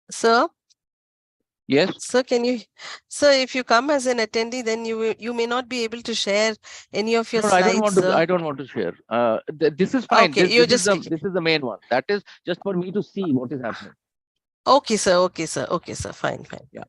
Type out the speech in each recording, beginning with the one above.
Sir, Yes. sir, sir, if you come as an attendee, then you may not be able to share any of your No, I don't slides, want to. sir. I don't want to share. This is fine. Okay, you just This is the main one. That is just for me to see what is happening. okay, sir. Okay, sir. Okay, sir. Fine, fine. Yeah.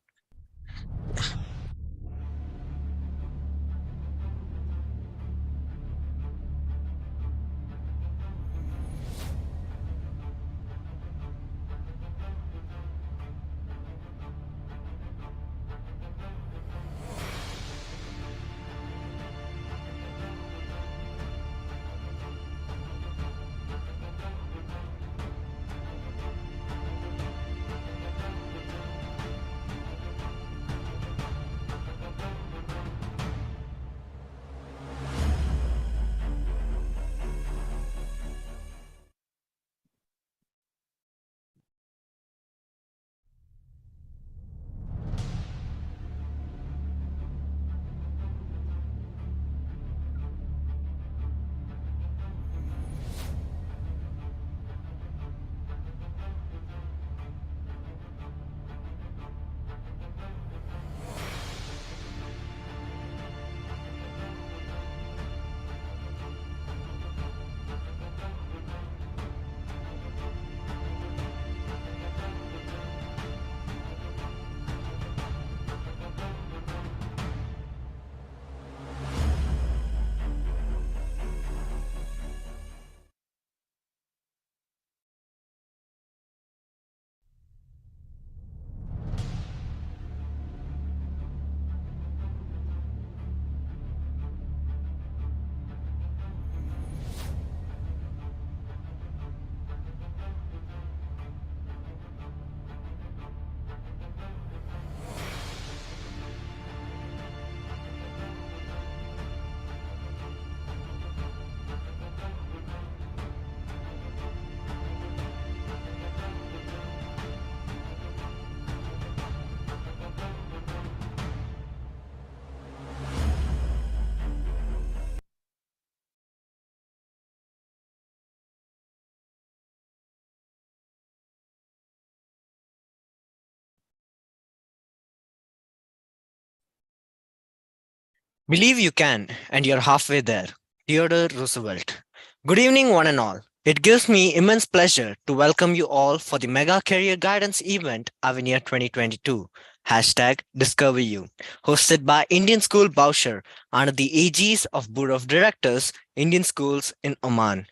Believe you can, and you're halfway there. Theodore Roosevelt. Good evening, one and all. It gives me immense pleasure to welcome you all for the Mega Career Guidance event Avenir 2022. Hashtag Discover You, hosted by Indian School Bowsher under the aegis of Board of Directors, Indian Schools in Oman.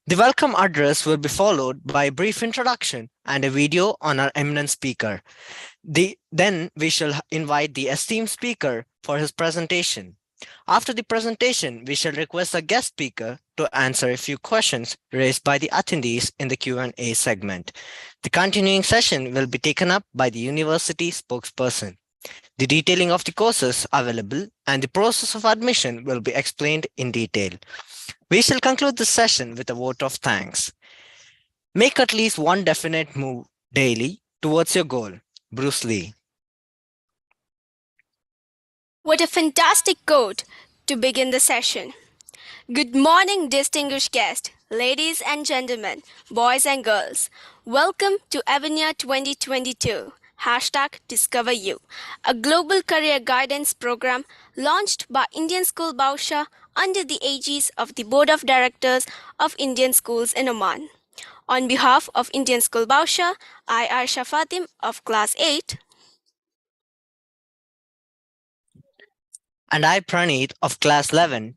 The welcome address will be followed by a brief introduction and a video on our eminent speaker. Then we shall invite the esteemed speaker for his presentation. After the presentation, we shall request a guest speaker to answer a few questions raised by the attendees in the Q&A segment. The continuing session will be taken up by the university spokesperson. The detailing of the courses available and the process of admission will be explained in detail. We shall conclude this session with a vote of thanks. Make at least one definite move daily towards your goal. Bruce Lee. What a fantastic quote to begin the session. Good morning, distinguished guests, ladies and gentlemen, boys and girls. Welcome to Avenir 2022. Hashtag Discover You, a global career guidance program launched by Indian School Bowsher under the aegis of the Board of Directors of Indian Schools in Oman. On behalf of Indian School Bowsher, I, Arsha Fatim of Class 8, And I, Praneeth of Class 11,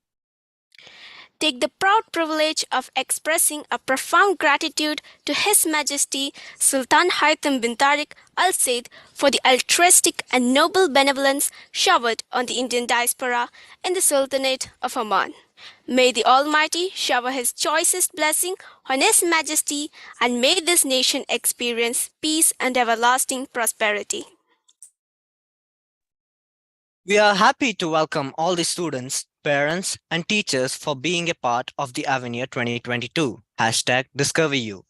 take the proud privilege of expressing a profound gratitude to His Majesty Sultan Haitham bin Tariq Al Said for the altruistic and noble benevolence showered on the Indian diaspora in the Sultanate of Oman. May the Almighty shower His choicest blessing on His Majesty, and may this nation experience peace and everlasting prosperity. we are happy to welcome all the students, parents, and teachers for being a part of the Avenir 2022. Hashtag Discover You.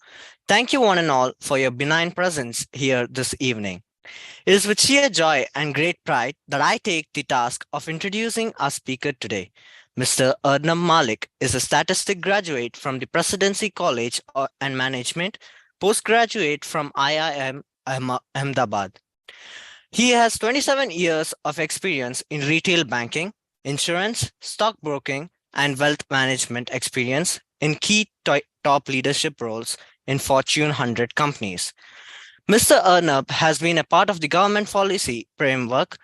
Thank you one and all for your benign presence here this evening. It is with sheer joy and great pride that I take the task of introducing our speaker today. Mr. Arnab Mallik is a statistic graduate from the Presidency College and Management, postgraduate from IIM Ahmedabad. He has 27 years of experience in retail banking, insurance, stockbroking, and wealth management experience in key top leadership roles in Fortune 100 companies. Mr. Arnab has been a part of the government policy framework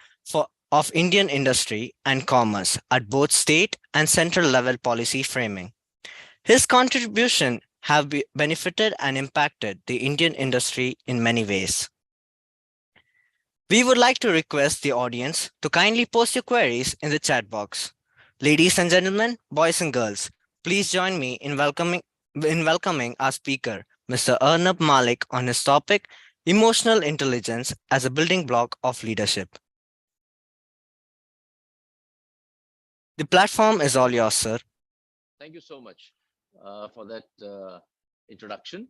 of Indian industry and commerce at both state and central level policy framing. His contribution have benefited and impacted the Indian industry in many ways. We would like to request the audience to kindly post your queries in the chat box. Ladies and gentlemen, boys and girls, please join me in welcoming our speaker, Mr. Arnab Mallik, on his topic Emotional Intelligence as a Building Block of Leadership. The platform is all yours, sir. Thank you so much for that introduction.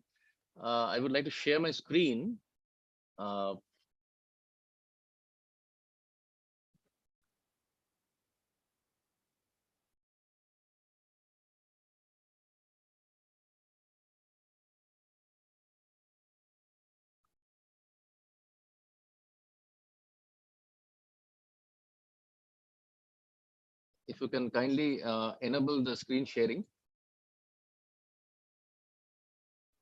I would like to share my screen. If you can kindly enable the screen sharing.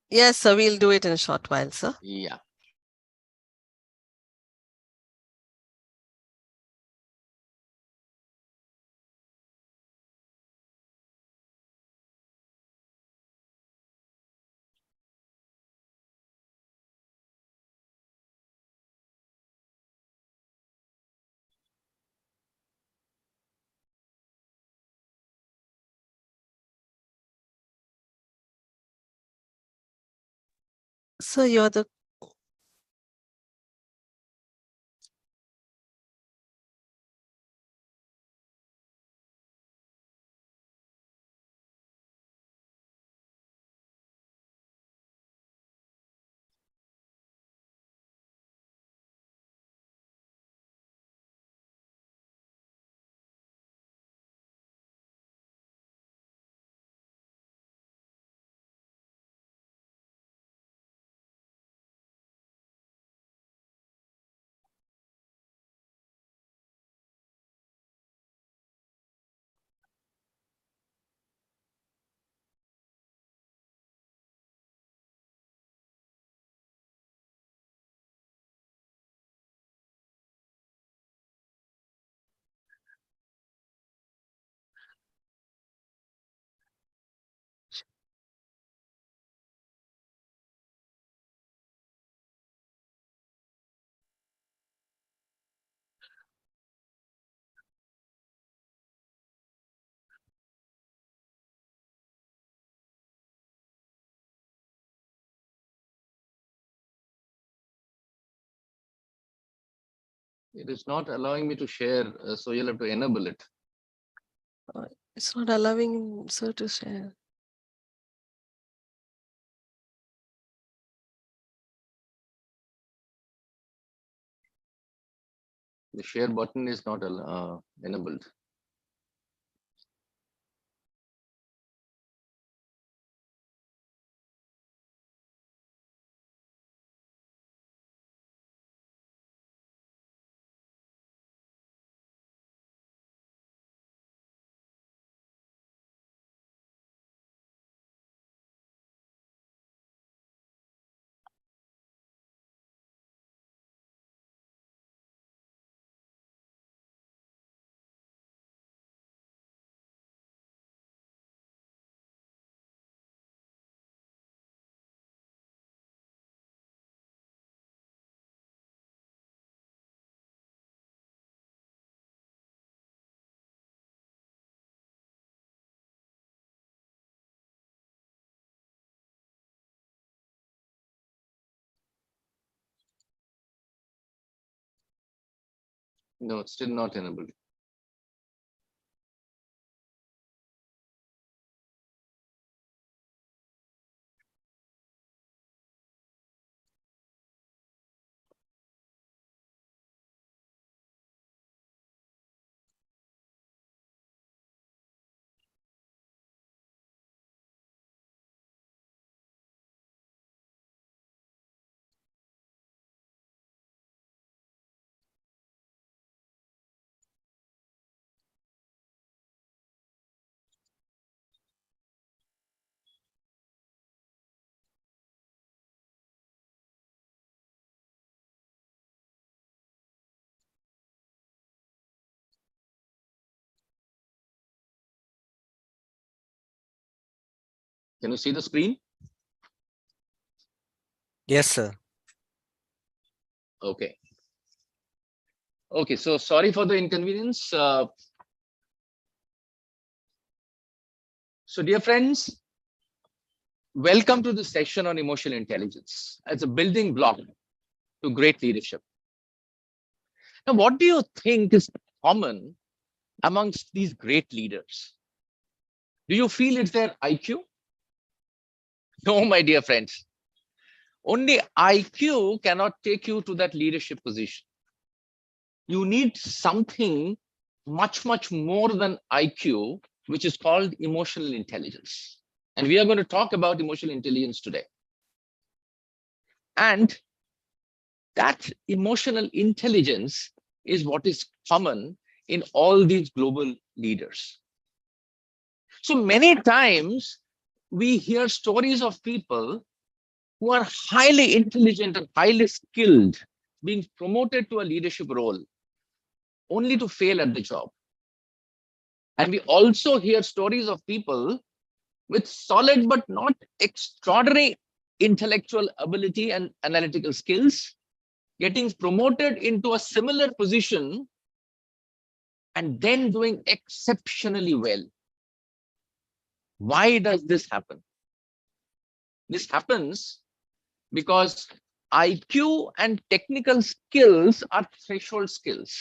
Yes, sir. We'll do it in a short while, sir. Yeah. So you're the It is not allowing me to share, so you'll have to enable it. it's not allowing sir to share. The share button is not enabled. No, it's still not enabled. Can you see the screen? Yes, sir. Okay. Okay, so sorry for the inconvenience. So dear friends, welcome to the session on emotional intelligence as a building block to great leadership. Now, what do you think is common amongst these great leaders? Do you feel it's their IQ? No, my dear friends. Only IQ cannot take you to that leadership position. You need something much, much more than IQ, which is called emotional intelligence. And we are going to talk about emotional intelligence today. And that emotional intelligence is what is common in all these global leaders. So many times we hear stories of people who are highly intelligent and highly skilled being promoted to a leadership role only to fail at the job. And we also hear stories of people with solid but not extraordinary intellectual ability and analytical skills getting promoted into a similar position and then doing exceptionally well. Why does this happen? This happens because IQ and technical skills are threshold skills.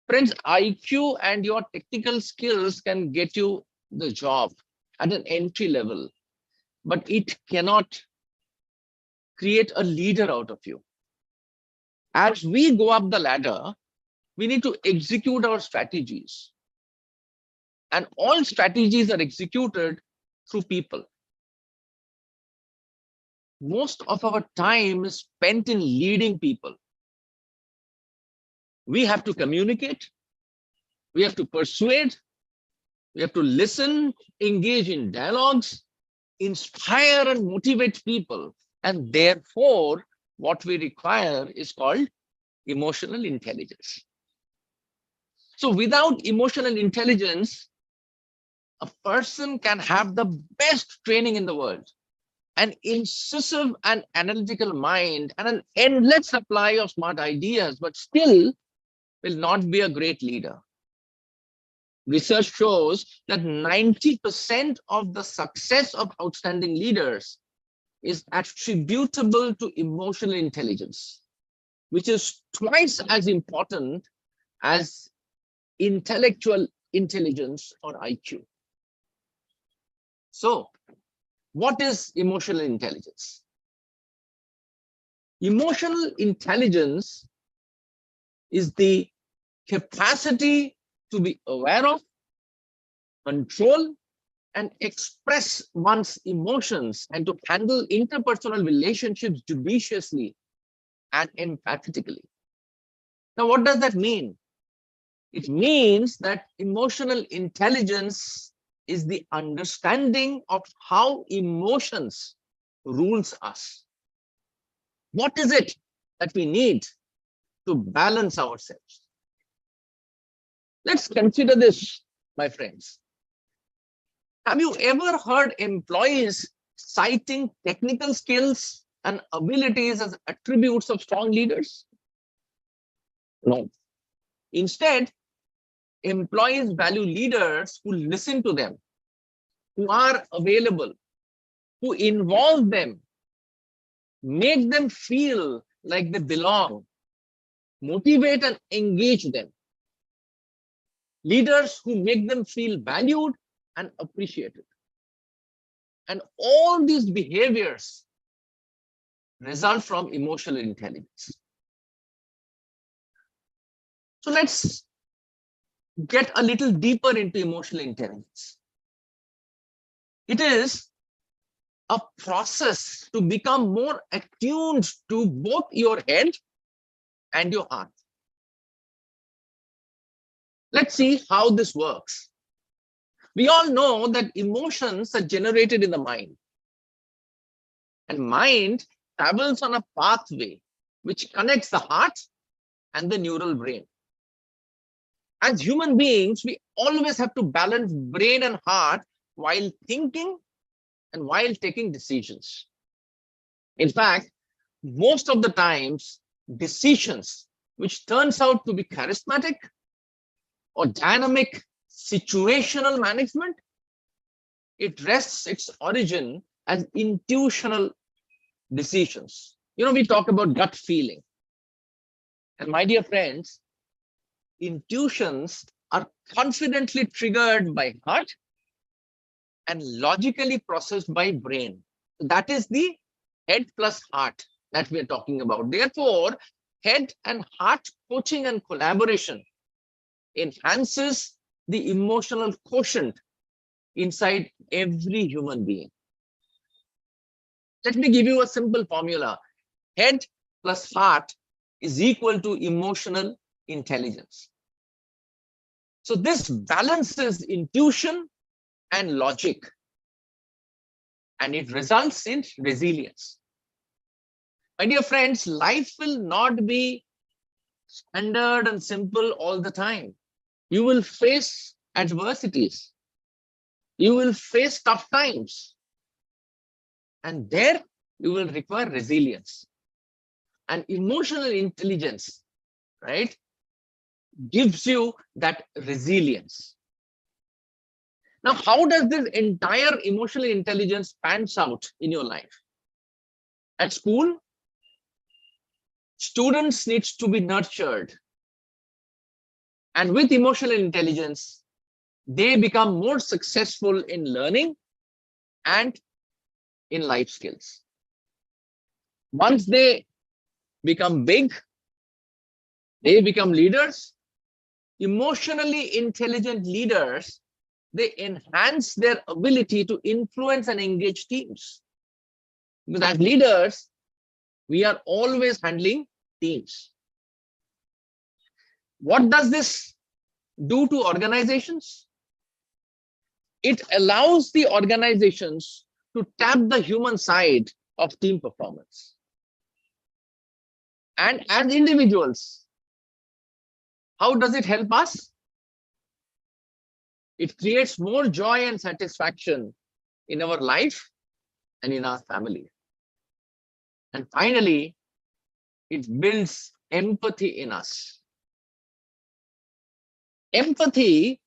Friends, IQ and your technical skills can get you the job at an entry level, but it cannot create a leader out of you. As we go up the ladder, we need to execute our strategies. And all strategies are executed through people. Most of our time is spent in leading people. We have to communicate, we have to persuade, we have to listen, engage in dialogues, inspire and motivate people. And therefore, what we require is called emotional intelligence. So without emotional intelligence, a person can have the best training in the world, an incisive and analytical mind, and an endless supply of smart ideas, but still will not be a great leader. Research shows that 90% of the success of outstanding leaders is attributable to emotional intelligence, which is twice as important as intellectual intelligence or IQ. So, what is emotional intelligence? Emotional intelligence is the capacity to be aware of, control, and express one's emotions and to handle interpersonal relationships judiciously and empathetically. Now, what does that mean? It means that emotional intelligence is the understanding of how emotions rules us. What is it that we need to balance ourselves? Let's consider this, my friends. Have you ever heard employees citing technical skills and abilities as attributes of strong leaders? No. Instead, employees value leaders who listen to them, who are available, who involve them, make them feel like they belong, motivate and engage them. Leaders who make them feel valued and appreciated. And all these behaviors result from emotional intelligence. So let's get a little deeper into emotional intelligence. It is a process to become more attuned to both your head and your heart. Let's see how this works. We all know that emotions are generated in the mind. And mind travels on a pathway which connects the heart and the neural brain. As human beings, we always have to balance brain and heart while thinking and while taking decisions. In fact, most of the times, decisions which turns out to be charismatic or dynamic situational management, it rests its origin as intuitional decisions. We talk about gut feeling. And my dear friends, intuitions are confidently triggered by heart and logically processed by brain. That is the head plus heart that we are talking about. Therefore, head and heart coaching and collaboration enhances the emotional quotient inside every human being. Let me give you a simple formula. Head plus heart is equal to emotional intelligence. So this balances intuition and logic, and it results in resilience. My dear friends, life will not be standard and simple all the time. You will face adversities. You will face tough times. And there you will require resilience. And emotional intelligence, right, gives you that resilience. Now, how does this entire emotional intelligence pans out in your life? At school, students need to be nurtured. And with emotional intelligence, they become more successful in learning and in life skills. Once they become big, they become leaders. Emotionally intelligent leaders, they enhance their ability to influence and engage teams. Because as leaders, we are always handling teams. What does this do to organizations? It allows the organizations to tap the human side of team performance. And as individuals, how does it help us? It creates more joy and satisfaction in our life and in our family. And finally, it builds empathy in us. Empathy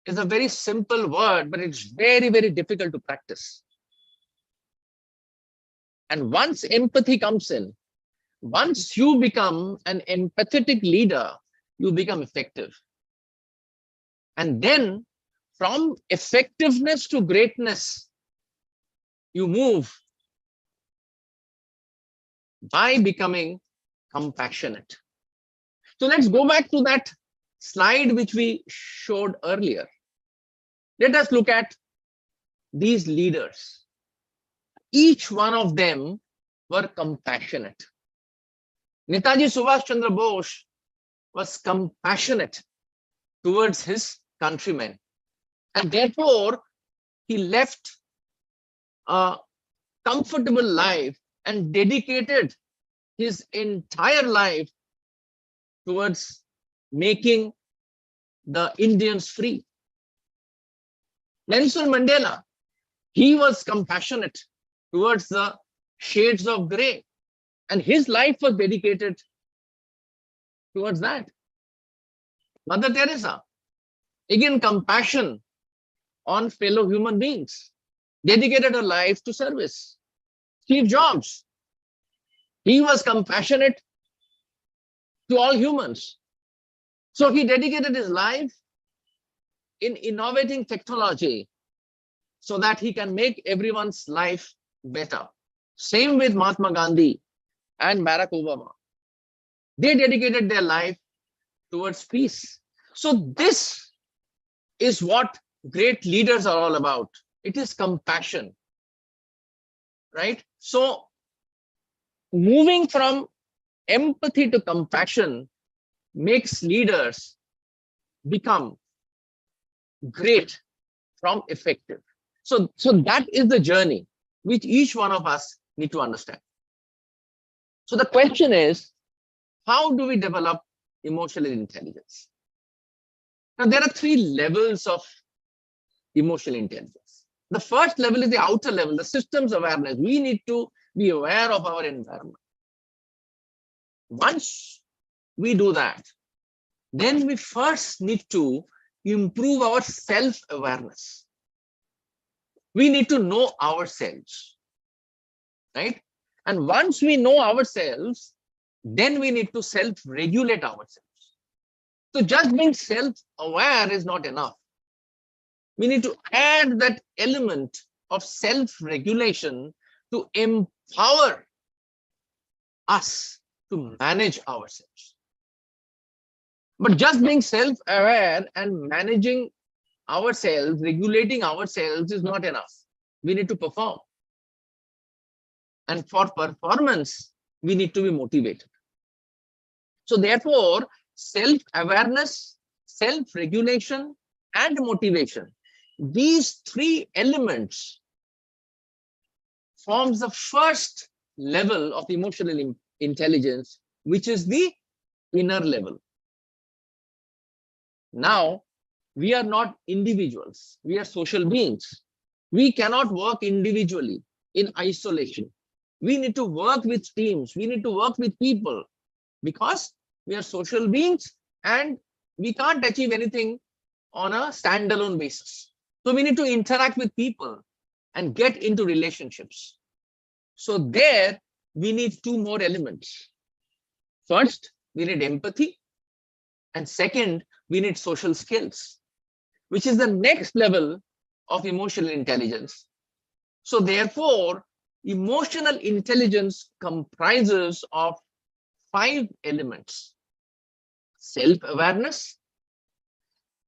is a very simple word, but it's very, very difficult to practice. And once empathy comes in, once you become an empathetic leader, you become effective. And then from effectiveness to greatness, you move by becoming compassionate. So let's go back to that slide which we showed earlier. Let us look at these leaders. Each one of them were compassionate. Netaji Subhash Chandra Bose was compassionate towards his countrymen, and therefore he left a comfortable life and dedicated his entire life towards making the Indians free. Nelson Mandela, he was compassionate towards the shades of grey, and his life was dedicated towards that. Mother Teresa, again, compassion on fellow human beings, dedicated her life to service. Steve Jobs, he was compassionate to all humans. So he dedicated his life in innovating technology so that he can make everyone's life better. Same with Mahatma Gandhi and Barack Obama. They dedicated their life towards peace. So this is what great leaders are all about. It is compassion, right? So moving from empathy to compassion makes leaders become great from effective. So that is the journey which each one of us need to understand. So the question is, how do we develop emotional intelligence? Now, there are three levels of emotional intelligence. The first level is the outer level, the systems awareness. We need to be aware of our environment. Once we do that, then we first need to improve our self-awareness. We need to know ourselves, right? And once we know ourselves, then we need to self-regulate ourselves. So just being self-aware is not enough. We need to add that element of self-regulation to empower us to manage ourselves. But just being self-aware and managing ourselves, regulating ourselves is not enough. We need to perform. And for performance, we need to be motivated. So therefore, self-awareness, self-regulation, and motivation, these three elements forms the first level of emotional intelligence, which is the inner level. Now, we are not individuals. We are social beings. We cannot work individually in isolation. We need to work with teams. We need to work with people because we are social beings and we can't achieve anything on a standalone basis. So we need to interact with people and get into relationships. So there we need two more elements. First, we need empathy. And second, we need social skills, which is the next level of emotional intelligence. So therefore, emotional intelligence comprises of 5 elements: self-awareness,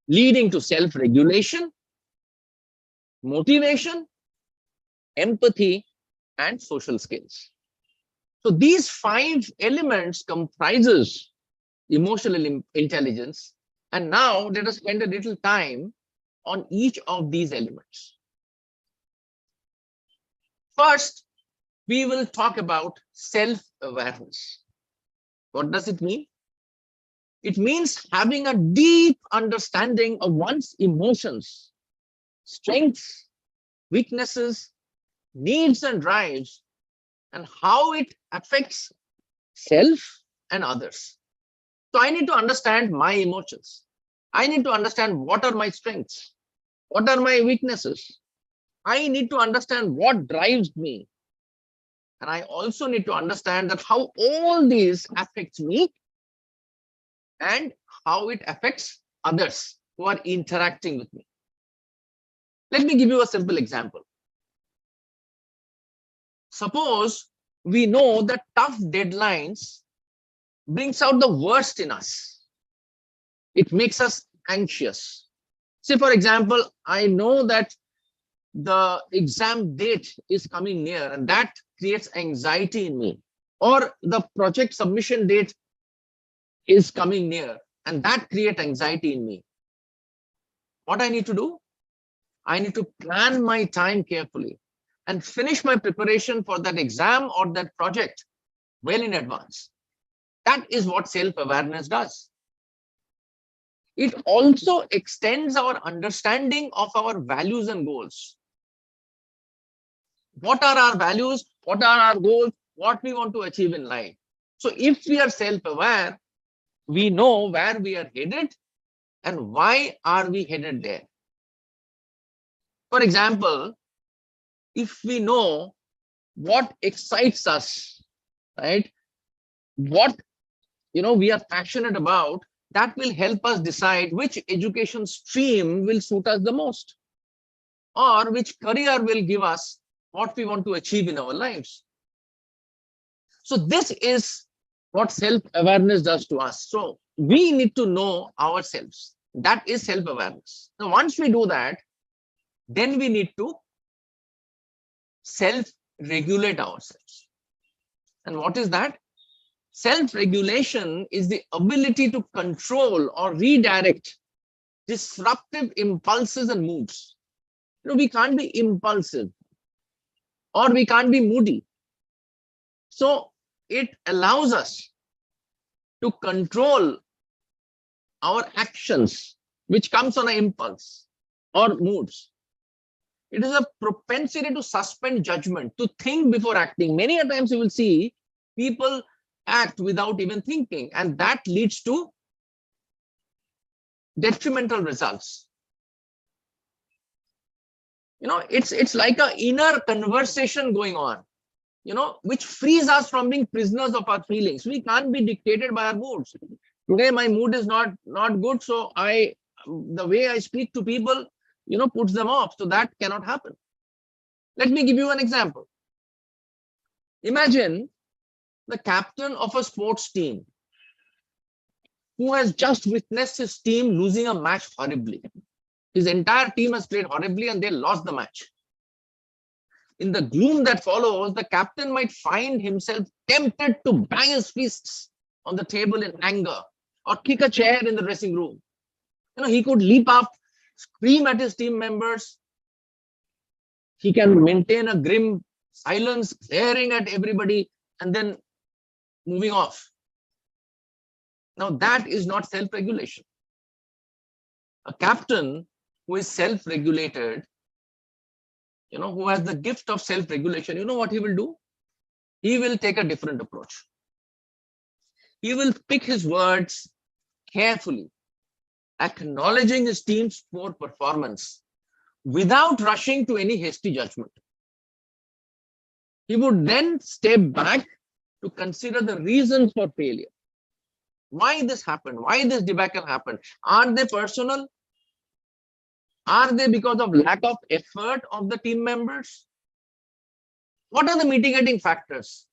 leading to self-regulation, motivation, empathy, and social skills. So these 5 elements comprises emotional intelligence. And now let us spend a little time on each of these elements. First, we will talk about self-awareness. What does it mean? It means having a deep understanding of one's emotions, strengths, weaknesses, needs and drives, and how it affects self and others. So I need to understand my emotions. I need to understand what are my strengths, what are my weaknesses. I need to understand what drives me. And I also need to understand that how all these affects me and how it affects others who are interacting with me. Let me give you a simple example. Suppose we know that tough deadlines brings out the worst in us. It makes us anxious. Say, for example, I know that the exam date is coming near and that creates anxiety in me, or the project submission date is coming near and that creates anxiety in me. What I need to do? I need to plan my time carefully and finish my preparation for that exam or that project well in advance. That is what self-awareness does. It also extends our understanding of our values and goals. What are our values? What are our goals? What we want to achieve in life? So if we are self-aware, we know where we are headed and why are we headed there. For example, if we know what excites us, right? What we are passionate about, that will help us decide which education stream will suit us the most, or which career will give us what we want to achieve in our lives. So this is what self-awareness does to us. So we need to know ourselves. That is self-awareness. Now, once we do that, then we need to self-regulate ourselves. And what is that? Self-regulation is the ability to control or redirect disruptive impulses and moods. We can't be impulsive or we can't be moody. So it allows us to control our actions, which comes on an impulse or moods. It is a propensity to suspend judgment, to think before acting. Many a times you will see people act without even thinking, and that leads to detrimental results. It's like an inner conversation going on, which frees us from being prisoners of our feelings. We can't be dictated by our moods. Today my mood is not good, so the way I speak to people, puts them off. So that cannot happen. Let me give you an example. Imagine the captain of a sports team who has just witnessed his team losing a match horribly. His entire team has played horribly and they lost the match. In the gloom that follows, the captain might find himself tempted to bang his fists on the table in anger or kick a chair in the dressing room. He could leap up, scream at his team members. He can maintain a grim silence, glaring at everybody, and then moving off. Now, that is not self-regulation. A captain who is self-regulated, who has the gift of self-regulation, you know what he will do? He will take a different approach. He will pick his words carefully, acknowledging his team's poor performance without rushing to any hasty judgment. He would then step back to consider the reasons for failure. Why this happened? Why this debacle happened? Are they personal? Are they because of lack of effort of the team members? What are the mitigating factors?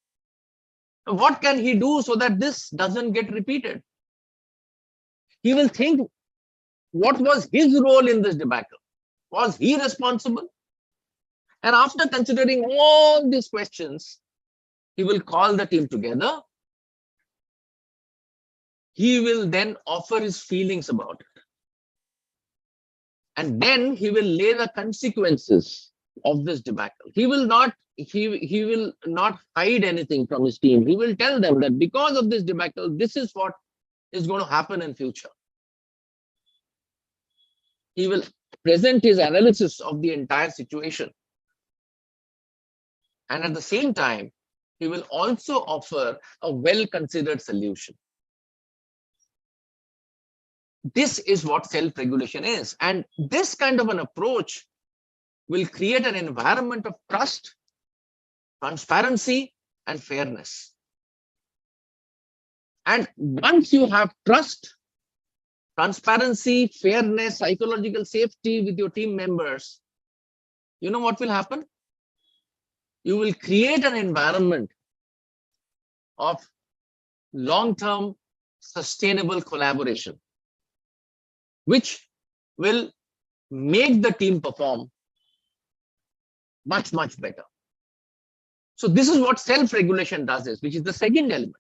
What can he do so that this doesn't get repeated? He will think, what was his role in this debacle? Was he responsible? And after considering all these questions, he will call the team together. He will then offer his feelings about it. And then he will lay the consequences of this debacle. He will not hide anything from his team. He will tell them that because of this debacle, this is what is going to happen in future. He will present his analysis of the entire situation. And at the same time, he will also offer a well-considered solution. This is what self-regulation is. And this kind of an approach will create an environment of trust, transparency, and fairness. And once you have trust, transparency, fairness, psychological safety with your team members, you know what will happen? You will create an environment of long-term sustainable collaboration, which will make the team perform much, much better. So this is what self-regulation does, which is the second element.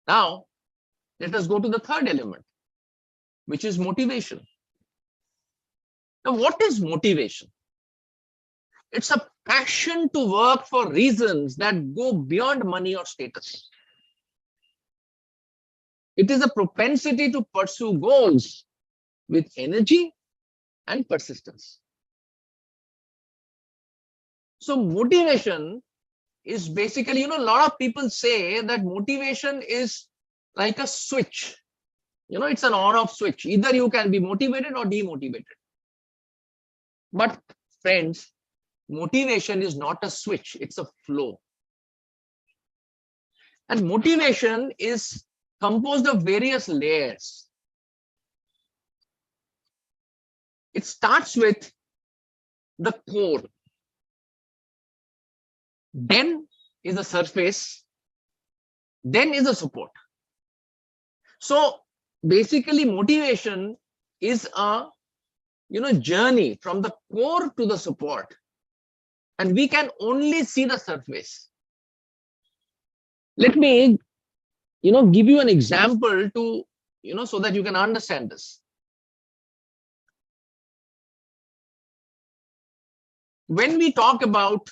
Now, let us go to the third element, which is motivation. Now, what is motivation? It's a passion to work for reasons that go beyond money or status. It is a propensity to pursue goals with energy and persistence. So motivation is basically, a lot of people say that motivation is like a switch. It's an on-off switch. Either you can be motivated or demotivated. But friends, motivation is not a switch, it's a flow. And motivation is composed of various layers. It starts with the core. Then is the surface. Then is the support. So basically motivation is a journey from the core to the support. And we can only see the surface. Let me give you an example to so that you can understand this. When we talk about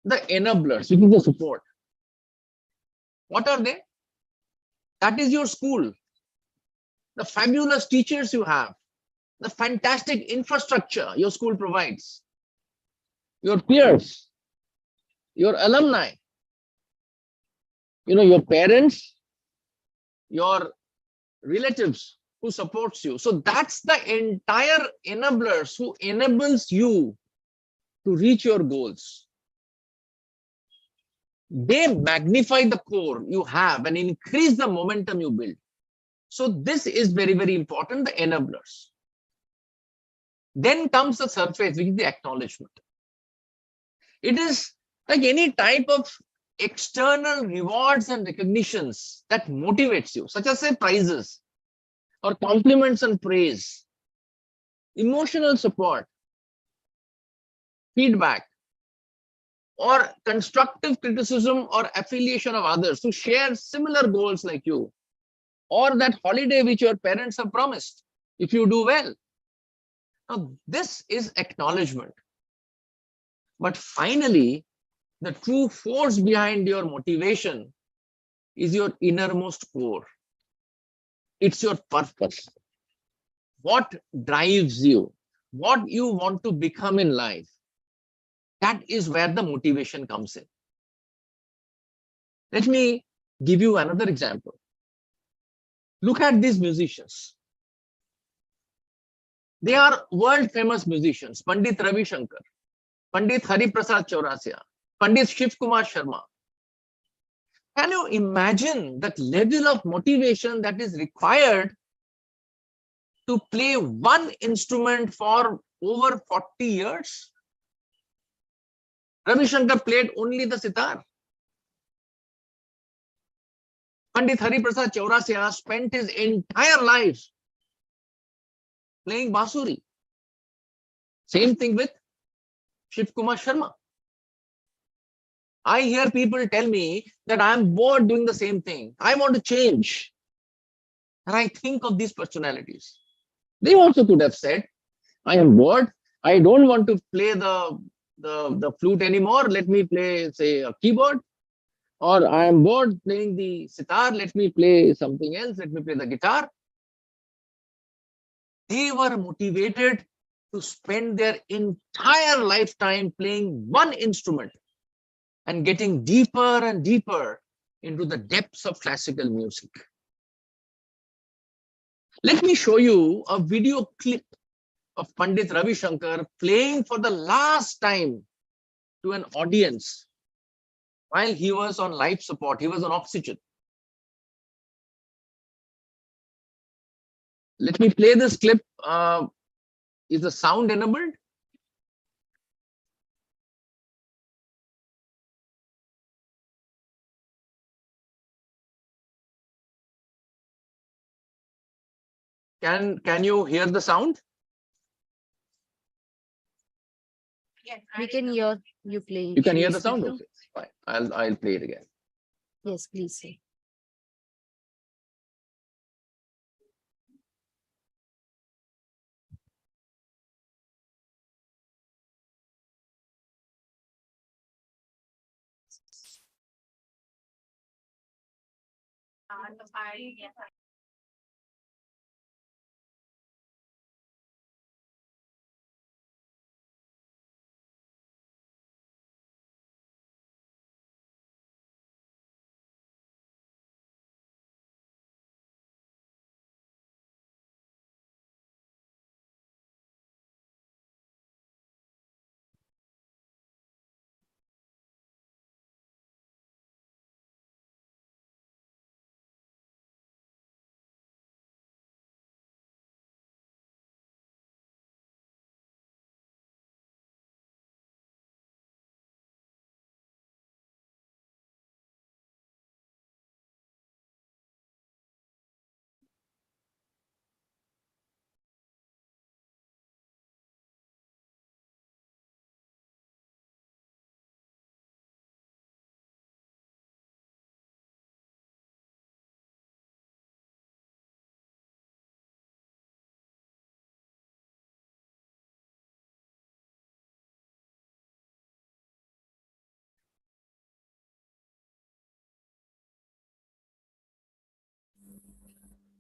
the enablers, which is the support, what are they? That is your school, the fabulous teachers you have, the fantastic infrastructure your school provides, your peers, your alumni, your parents, your relatives who supports you. So that's the entire enablers who enables you to reach your goals. They magnify the core you have and increase the momentum you build. So this is very, very important, the enablers. Then comes the surface, which is the acknowledgement. It is like any type of external rewards and recognitions that motivates you, such as say prizes or compliments and praise, emotional support, feedback, or constructive criticism or affiliation of others who share similar goals like you, or that holiday which your parents have promised if you do well. Now, this is acknowledgement. But finally, the true force behind your motivation is your innermost core. It's your purpose. What drives you? What you want to become in life? That is where the motivation comes in. Let me give you another example. Look at these musicians. They are world famous musicians. Pandit Ravi Shankar, Pandit Hari Prasad Chaurasia, Pandit Shiv Kumar Sharma. Can you imagine that level of motivation that is required to play one instrument for over 40 years? Ravi Shankar played only the sitar. Pandit Hari Prasad Chaurasia spent his entire life playing Basuri. Same thing with Shiv Kumar Sharma. I hear people tell me that I'm bored doing the same thing. I want to change. And I think of these personalities. They also could have said, I am bored. I don't want to play the flute anymore. Let me play, say, a keyboard. Or I am bored playing the sitar. Let me play something else. Let me play the guitar. They were motivated to spend their entire lifetime playing one instrument and getting deeper and deeper into the depths of classical music. Let me show you a video clip of Pandit Ravi Shankar playing for the last time to an audience while he was on life support. He was on oxygen. Let me play this clip. Is the sound enabled? Can you hear the sound? Yes, we can hear you playing. You can hear the sound? Okay, fine. I'll play it again. Yes, please say.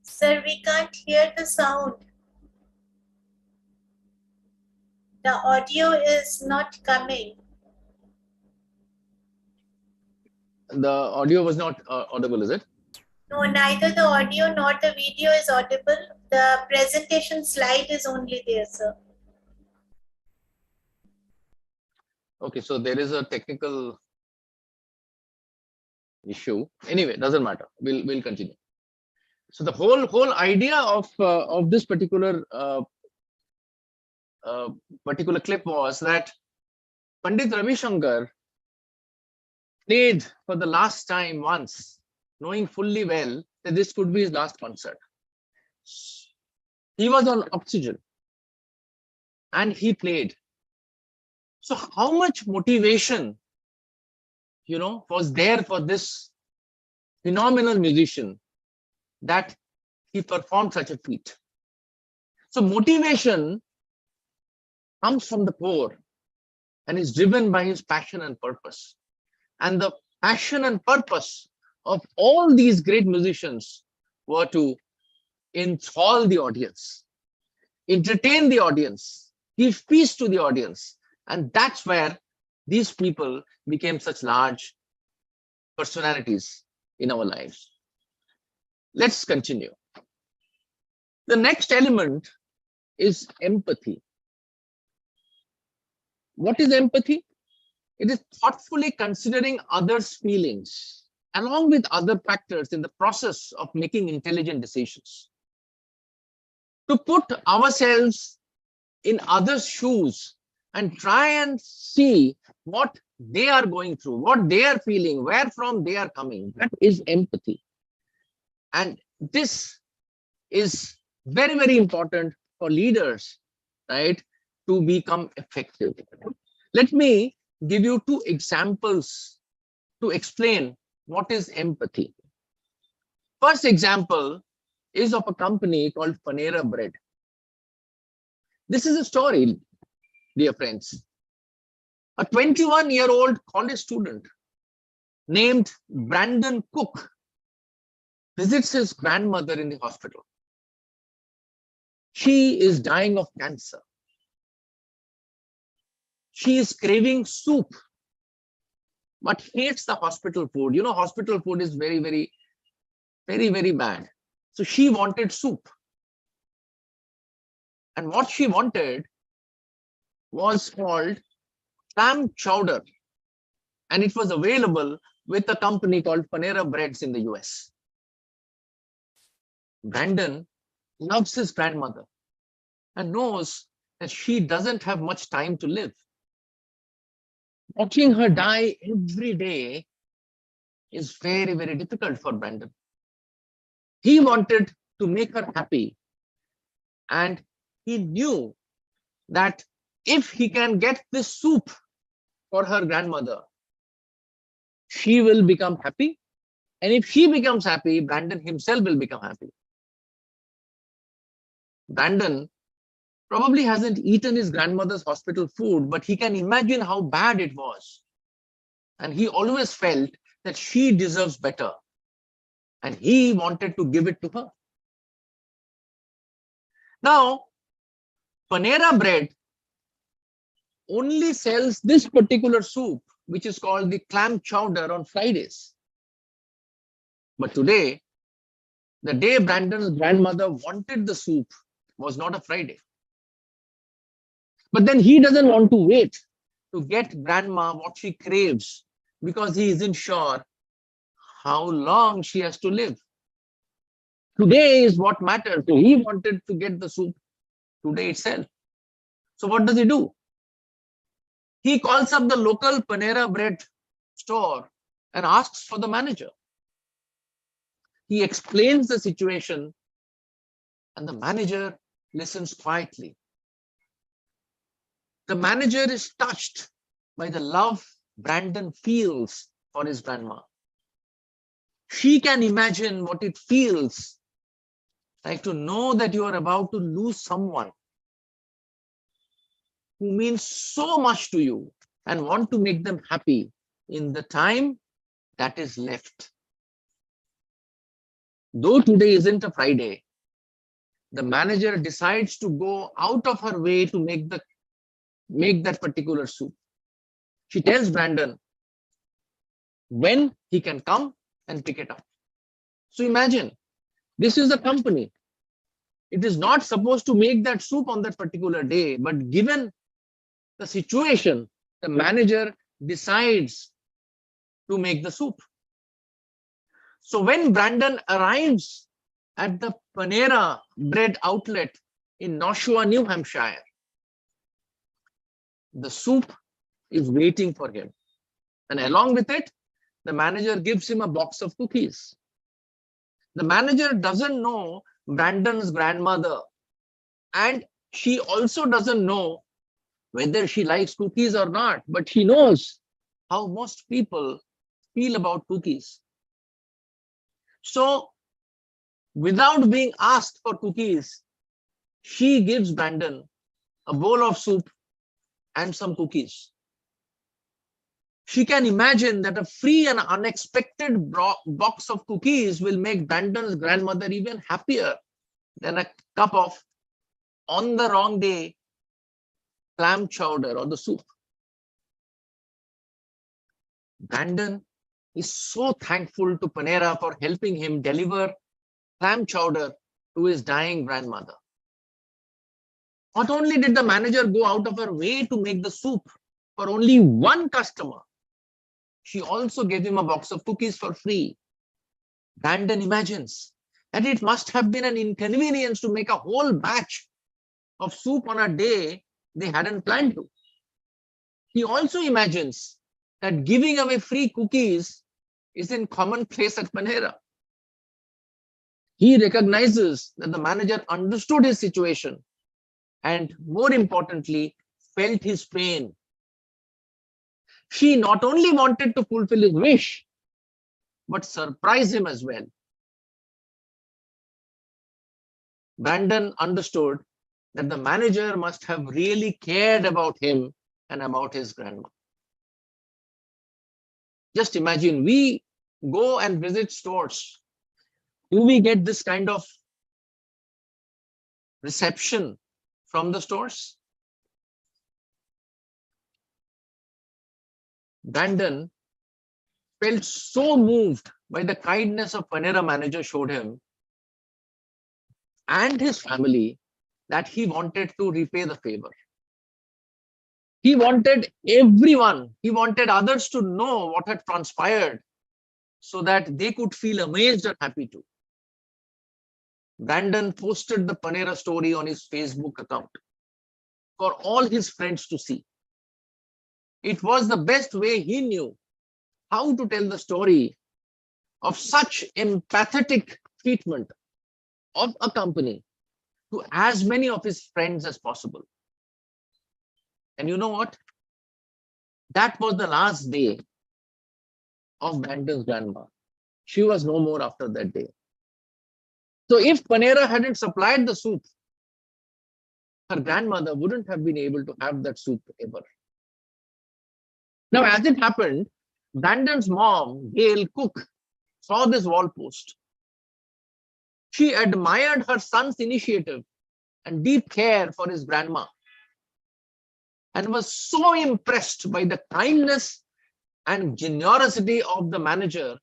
Sir, we can't hear the sound. The audio is not coming. The audio was not audible, is it? No, neither the audio nor the video is audible. The presentation slide is only there, sir. Okay, so there is a technical issue. Anyway, doesn't matter. We'll continue. So the whole idea of this particular clip was that Pandit Ravi Shankar played for the last time once, knowing fully well that this could be his last concert. He was on oxygen and he played. So how much motivation, was there for this phenomenal musician that he performed such a feat? So motivation comes from the core and is driven by his passion and purpose. And the passion and purpose of all these great musicians were to enthrall the audience, entertain the audience, give peace to the audience. And that's where these people became such large personalities in our lives. Let's continue. The next element is empathy. What is empathy? It is thoughtfully considering others' feelings along with other factors in the process of making intelligent decisions. To put ourselves in others' shoes and try and see what they are going through, what they are feeling, where from they are coming. That is empathy. And this is very, very important for leaders, right, to become effective. Let me give you two examples to explain what is empathy. First example is of a company called Panera Bread. This is a story, dear friends. A 21-year-old college student named Brandon Cook visits his grandmother in the hospital. She is dying of cancer. She is craving soup, but hates the hospital food. Hospital food is very, very, very, very bad. So she wanted soup. And what she wanted was called clam chowder. And it was available with a company called Panera Breads in the US. Brandon loves his grandmother and knows that she doesn't have much time to live. Watching her die every day is very, very difficult for Brandon. He wanted to make her happy. And he knew that if he can get this soup for her grandmother, she will become happy. And if she becomes happy, Brandon himself will become happy. Brandon probably hasn't eaten his grandmother's hospital food, but he can imagine how bad it was. And he always felt that she deserves better. And he wanted to give it to her. Now, Panera Bread only sells this particular soup, which is called the clam chowder, on Fridays. But today, the day Brandon's grandmother wanted the soup was not a Friday. But then he doesn't want to wait to get grandma what she craves because he isn't sure how long she has to live. Today is what matters. So he wanted to get the soup today itself. So what does he do? He calls up the local Panera Bread store and asks for the manager. He explains the situation and the manager listens quietly. The manager is touched by the love Brandon feels for his grandma. She can imagine what it feels like to know that you are about to lose someone who means so much to you and want to make them happy in the time that is left. Though today isn't a Friday, the manager decides to go out of her way to make the make that particular soup. She tells Brandon when he can come and pick it up. So imagine, this is the company. It is not supposed to make that soup on that particular day, but given the situation, the manager decides to make the soup. So when Brandon arrives at the Panera bread outlet in Nashua, New Hampshire, the soup is waiting for him. And along with it, the manager gives him a box of cookies. The manager doesn't know Brandon's grandmother, and she also doesn't know whether she likes cookies or not, but she knows how most people feel about cookies. So without being asked for cookies, she gives Brandon a bowl of soup and some cookies. She can imagine that a free and unexpected box of cookies will make Brandon's grandmother even happier than a cup of, on the wrong day, clam chowder or the soup. Brandon is so thankful to Panera for helping him deliver clam chowder to his dying grandmother. Not only did the manager go out of her way to make the soup for only one customer, she also gave him a box of cookies for free. Brandon imagines that it must have been an inconvenience to make a whole batch of soup on a day they hadn't planned to. He also imagines that giving away free cookies is in commonplace at Panera. He recognizes that the manager understood his situation and, more importantly, felt his pain. She not only wanted to fulfill his wish, but surprise him as well. Brandon understood that the manager must have really cared about him and about his grandma. Just imagine, we go and visit stores. Do we get this kind of reception from the stores? Brandon felt so moved by the kindness of Panera manager showed him and his family that he wanted to repay the favor. He wanted everyone, he wanted others to know what had transpired so that they could feel amazed and happy too. Brandon posted the Panera story on his Facebook account for all his friends to see. It was the best way he knew how to tell the story of such empathetic treatment of a company to as many of his friends as possible. And you know what? That was the last day of Brandon's grandma. She was no more after that day. So if Panera hadn't supplied the soup, her grandmother wouldn't have been able to have that soup ever. Now, as it happened, Brandon's mom, Gail Cook, saw this wall post. She admired her son's initiative and deep care for his grandma, and was so impressed by the kindness and generosity of the manager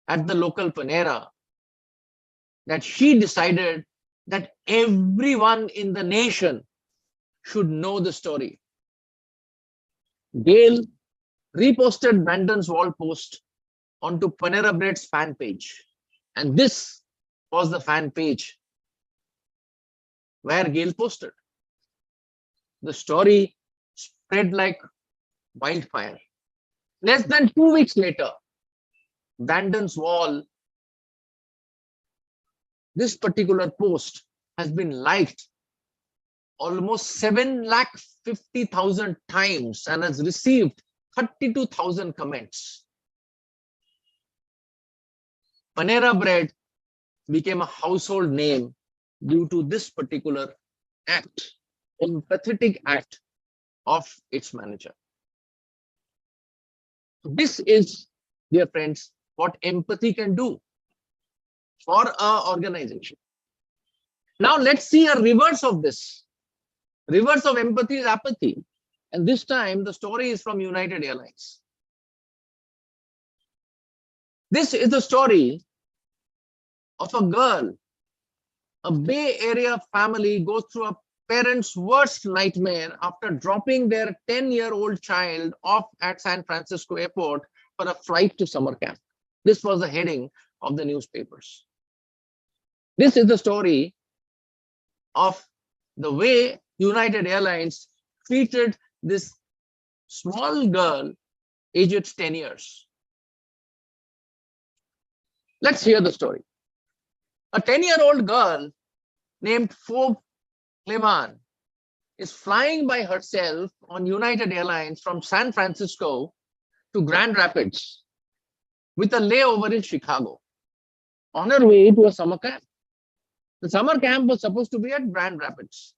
at the local Panera that she decided that everyone in the nation should know the story. Gail reposted Brandon's wall post onto Panera Bread's fan page. And this was the fan page where Gail posted. The story spread like wildfire. Less than 2 weeks later, Brandon's wall, this particular post has been liked almost 750,000 times and has received 32,000 comments. Panera Bread became a household name due to this particular act, empathetic act of its manager. This is, dear friends, what empathy can do for an organization. Now let's see a reverse of this. Reverse of empathy is apathy. And this time the story is from United Airlines. This is the story of a girl. A Bay Area family goes through a parent's worst nightmare after dropping their 10-year-old child off at San Francisco airport for a flight to summer camp. This was the heading of the newspapers. This is the story of the way United Airlines treated this small girl aged 10 years. Let's hear the story. A 10-year-old girl named Phoebe Cleman is flying by herself on United Airlines from San Francisco to Grand Rapids with a layover in Chicago on her way to a summer camp. The summer camp was supposed to be at Grand Rapids.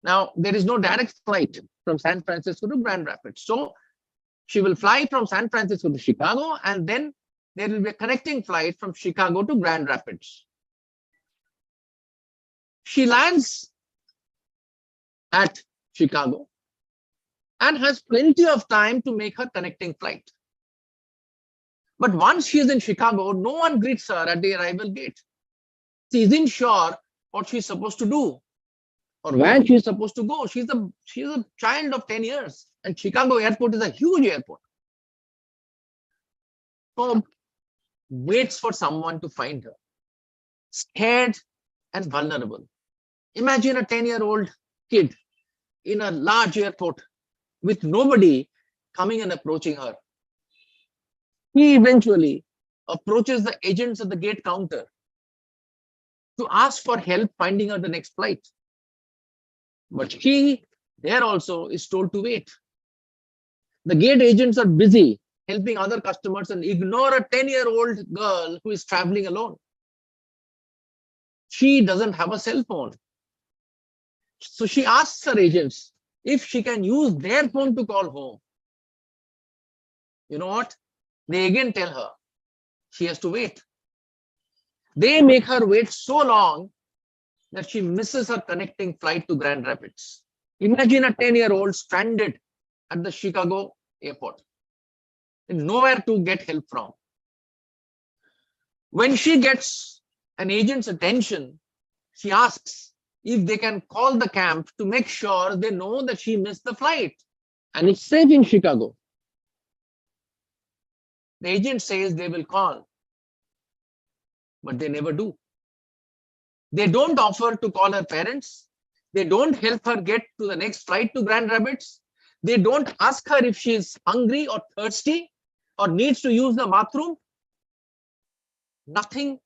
Now, there is no direct flight from San Francisco to Grand Rapids. So she will fly from San Francisco to Chicago, and then there will be a connecting flight from Chicago to Grand Rapids. She lands at Chicago and has plenty of time to make her connecting flight. But once she is in Chicago, no one greets her at the arrival gate. She isn't sure what she's supposed to do or where she's supposed to go. She's a child of 10 years, and Chicago airport is a huge airport. So waits for someone to find her, scared and vulnerable. Imagine a 10-year-old kid in a large airport with nobody coming and approaching her. He eventually approaches the agents at the gate counter to ask for help finding her the next flight. But he there also is told to wait. The gate agents are busy helping other customers and ignore a 10-year-old girl who is traveling alone. She doesn't have a cell phone. So she asks her agents if she can use their phone to call home. You know what? They again tell her she has to wait. They make her wait so long that she misses her connecting flight to Grand Rapids. Imagine a 10-year-old stranded at the Chicago airport and nowhere to get help from. When she gets an agent's attention, she asks if they can call the camp to make sure they know that she missed the flight and it's safe in Chicago. The agent says they will call, but they never do. They don't offer to call her parents. They don't help her get to the next flight to Grand Rapids. They don't ask her if she's hungry or thirsty or needs to use the bathroom. Nothing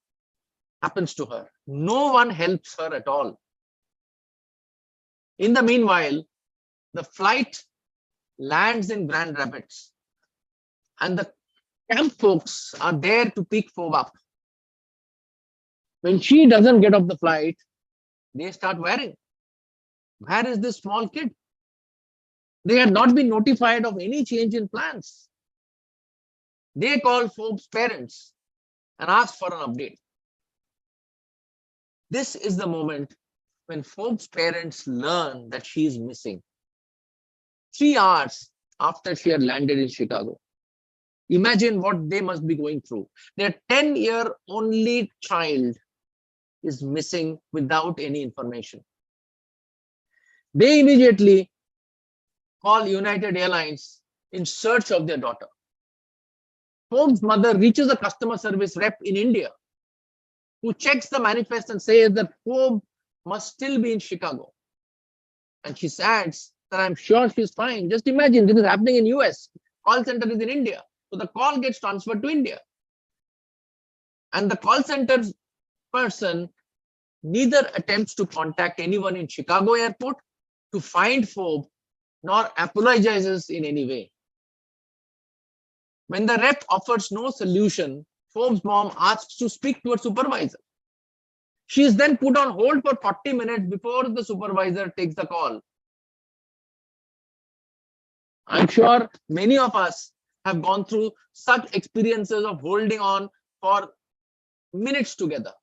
happens to her. No one helps her at all. In the meanwhile, the flight lands in Grand Rapids and the camp folks are there to pick Phoebe up. When she doesn't get off the flight, they start worrying. Where is this small kid? They had not been notified of any change in plans. They call Phoebe's parents and ask for an update. This is the moment when Phoebe's parents learn that she is missing. 3 hours after she had landed in Chicago. Imagine what they must be going through. Their 10-year-only child is missing without any information. They immediately call United Airlines in search of their daughter. Phoebe's mother reaches a customer service rep in India who checks the manifest and says that Phoebe must still be in Chicago. And she adds that I'm sure she's fine. Just imagine this is happening in US. Call center is in India. So the call gets transferred to India. And the call center person neither attempts to contact anyone in Chicago airport to find Phoebe, nor apologizes in any way. When the rep offers no solution, Phoebe's mom asks to speak to her supervisor. She is then put on hold for 40 minutes before the supervisor takes the call. I'm sure many of us have gone through such experiences of holding on for minutes together.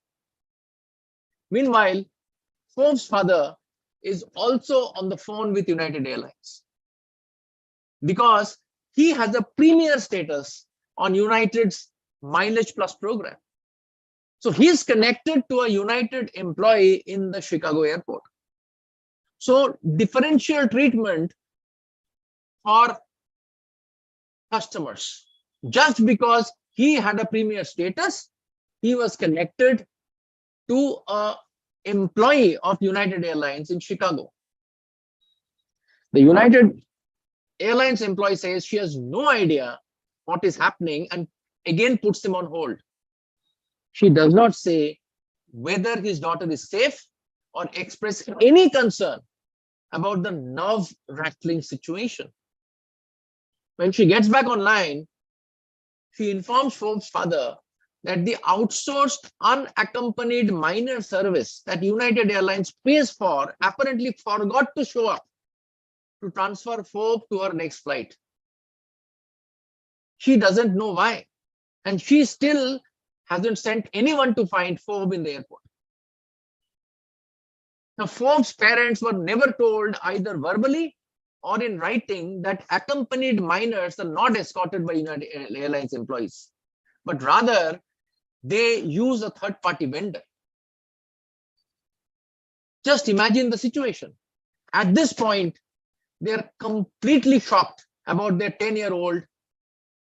Meanwhile, Phoebe's father is also on the phone with United Airlines. because he has a premier status on United's Mileage Plus program. So he's connected to a United employee in the Chicago airport. So differential treatment for customers. Just because he had a premier status, he was connected to an employee of United Airlines in Chicago. The United Airlines employee says she has no idea what is happening and again puts him on hold. She does not say whether his daughter is safe or express any concern about the nerve-rattling situation. When she gets back online, she informs Forbes' father that the outsourced unaccompanied minor service that United Airlines pays for apparently forgot to show up to transfer Forbes to her next flight. She doesn't know why, and she still hasn't sent anyone to find Forbes in the airport. Now, Forbes' parents were never told either verbally or in writing that accompanied minors are not escorted by United Airlines employees, but rather they use a third-party vendor. Just imagine the situation. At this point, they're completely shocked about their 10-year-old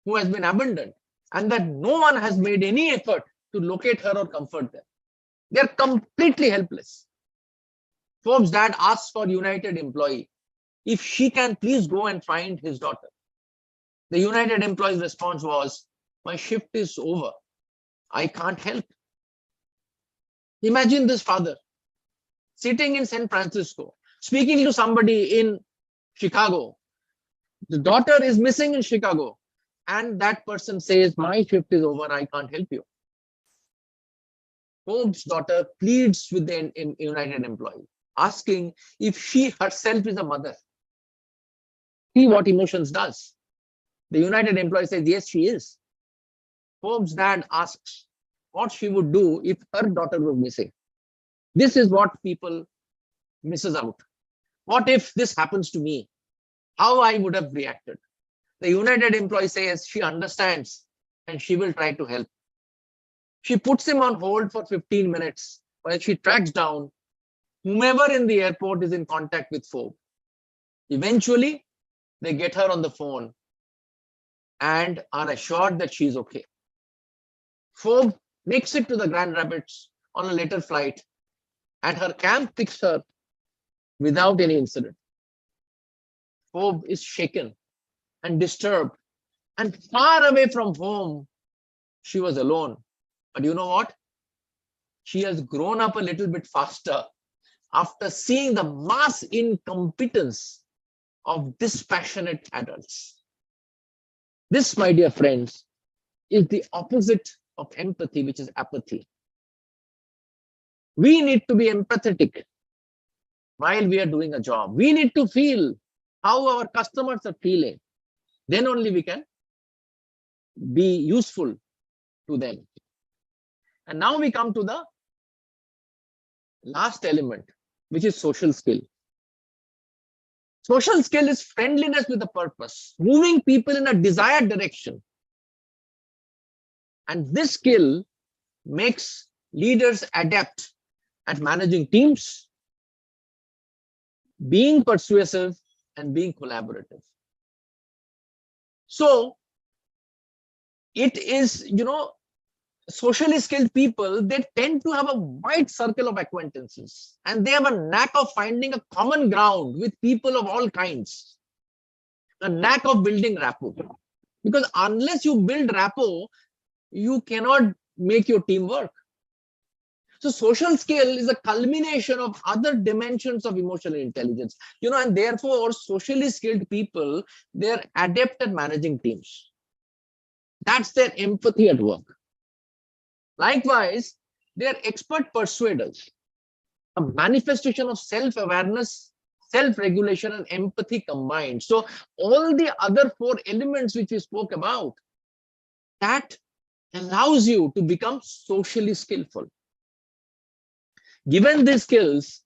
who has been abandoned and that no one has made any effort to locate her or comfort them. They're completely helpless. Forbes' dad asks for United employee if she can please go and find his daughter. The United employee's response was, "My shift is over. I can't help." Imagine this father sitting in San Francisco, speaking to somebody in Chicago. The daughter is missing in Chicago, and that person says, "My shift is over. I can't help you." Forbes' daughter pleads with the United employee, asking if she herself is a mother. See what emotions does. The United employee says, yes, she is. Forbes' dad asks what she would do if her daughter was missing. This is what people misses out. What if this happens to me? How I would have reacted? The United employee says she understands and she will try to help. She puts him on hold for 15 minutes while she tracks down whomever in the airport is in contact with Forbes. Eventually, they get her on the phone and are assured that she's okay. Forbes makes it to the Grand Rapids on a later flight, and her camp picks her without any incident. Forbes is shaken and disturbed, and far away from home, she was alone. But you know what? She has grown up a little bit faster after seeing the mass incompetence of dispassionate adults. This, my dear friends, is the opposite of empathy, which is apathy. We need to be empathetic while we are doing a job. We need to feel how our customers are feeling. Then only we can be useful to them. And now we come to the last element, which is social skill. Social skill is friendliness with a purpose, moving people in a desired direction. And this skill makes leaders adept at managing teams, being persuasive, and being collaborative. So it is, socially skilled people, they tend to have a wide circle of acquaintances, and they have a knack of finding a common ground with people of all kinds, a knack of building rapport. Because unless you build rapport, you cannot make your team work. So social skill is a culmination of other dimensions of emotional intelligence, and therefore socially skilled people, they're adept at managing teams. That's their empathy at work. Likewise, they are expert persuaders, a manifestation of self-awareness, self-regulation, and empathy combined. So all the other 4 elements which we spoke about, that allows you to become socially skillful. Given these skills,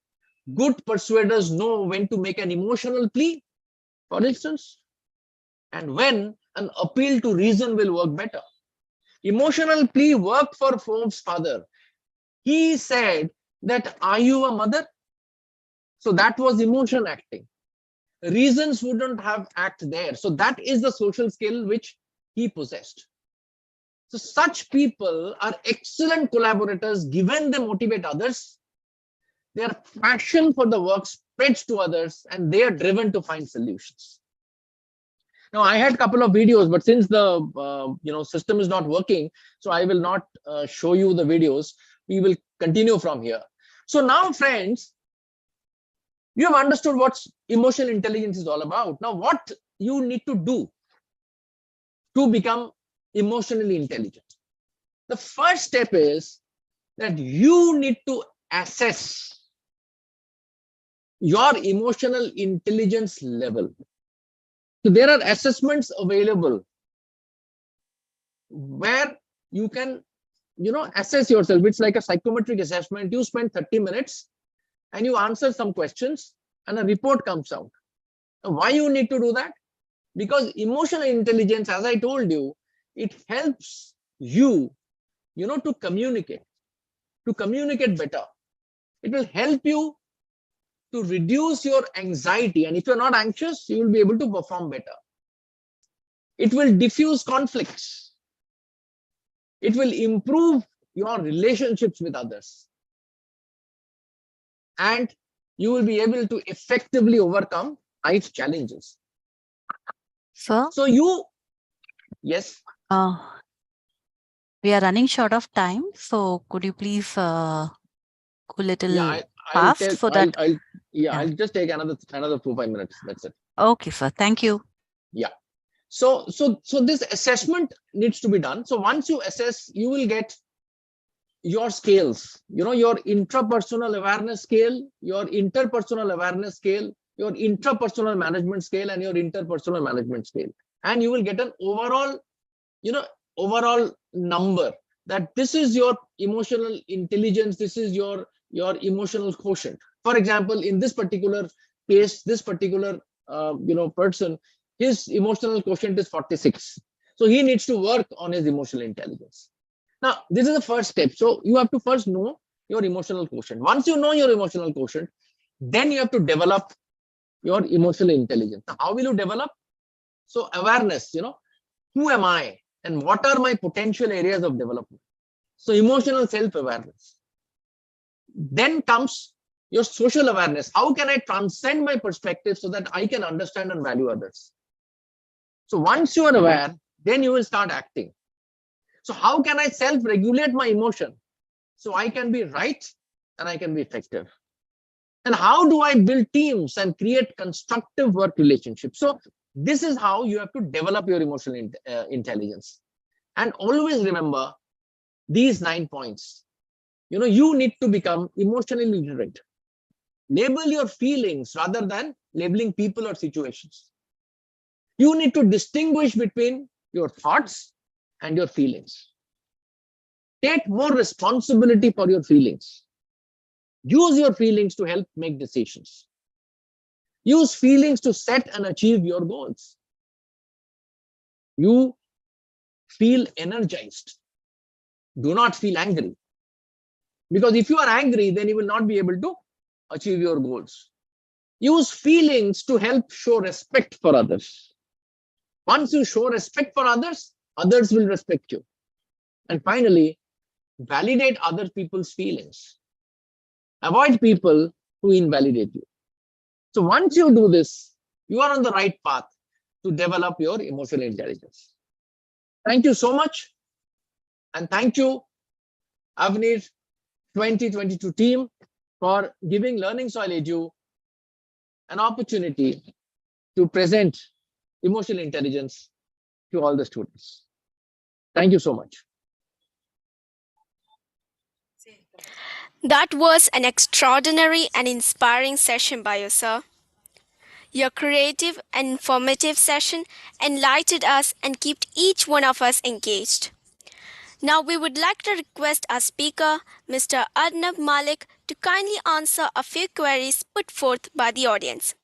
good persuaders know when to make an emotional plea. For instance, and when an appeal to reason will work better. Emotional plea worked for Forbes' father. He said that, are you a mother? So that was emotion acting. Reasons wouldn't have act there. So that is the social skill which he possessed. So such people are excellent collaborators given they motivate others. Their passion for the work spreads to others and they are driven to find solutions. Now I had a couple of videos, but since the system is not working, so I will not show you the videos. We will continue from here. So now, friends, you have understood what emotional intelligence is all about. Now, what you need to do to become emotionally intelligent? The first step is that you need to assess your emotional intelligence level. So there are assessments available where you can, assess yourself. It's like a psychometric assessment. You spend 30 minutes and you answer some questions and a report comes out. Now, why you need to do that? Because emotional intelligence, as I told you, it helps you, to communicate better. It will help you to reduce your anxiety. And if you're not anxious, you will be able to perform better. It will diffuse conflicts. It will improve your relationships with others. And you will be able to effectively overcome life's challenges. Sir, So yes. We are running short of time, so could you please go a little I'll fast so that. I'll just take another 4-5 minutes. That's it. Okay, sir. Thank you. Yeah. So this assessment needs to be done. So once you assess, you will get your scales, your intrapersonal awareness scale, your interpersonal awareness scale, your intrapersonal management scale, and your interpersonal management scale. And you will get an overall number that this is your emotional intelligence, this is your emotional quotient. For example, in this particular case, this particular person, his emotional quotient is 46. So he needs to work on his emotional intelligence. Now, this is the first step. So you have to first know your emotional quotient. Once you know your emotional quotient, then you have to develop your emotional intelligence. Now, how will you develop? So awareness, who am I and what are my potential areas of development? So emotional self-awareness. Then comes your social awareness. How can I transcend my perspective so that I can understand and value others? So once you are aware, then you will start acting. So how can I self-regulate my emotion so I can be right and I can be effective? And how do I build teams and create constructive work relationships? So this is how you have to develop your emotional intelligence. And always remember these 9 points. You need to become emotionally literate. Label your feelings rather than labeling people or situations. You need to distinguish between your thoughts and your feelings. Take more responsibility for your feelings. Use your feelings to help make decisions. Use feelings to set and achieve your goals. You feel energized. Do not feel angry. Because if you are angry, then you will not be able to achieve your goals. Use feelings to help show respect for others. Once you show respect for others, others will respect you. And finally, validate other people's feelings. Avoid people who invalidate you. So once you do this, you are on the right path to develop your emotional intelligence. Thank you so much. And thank you, Avnir 2022 team, for giving Learning Soil Edu an opportunity to present emotional intelligence to all the students. Thank you so much. That was an extraordinary and inspiring session by you, sir. Your creative and informative session enlightened us and kept each one of us engaged. Now we would like to request our speaker, Mr. Arnab Mallik, to kindly answer a few queries put forth by the audience.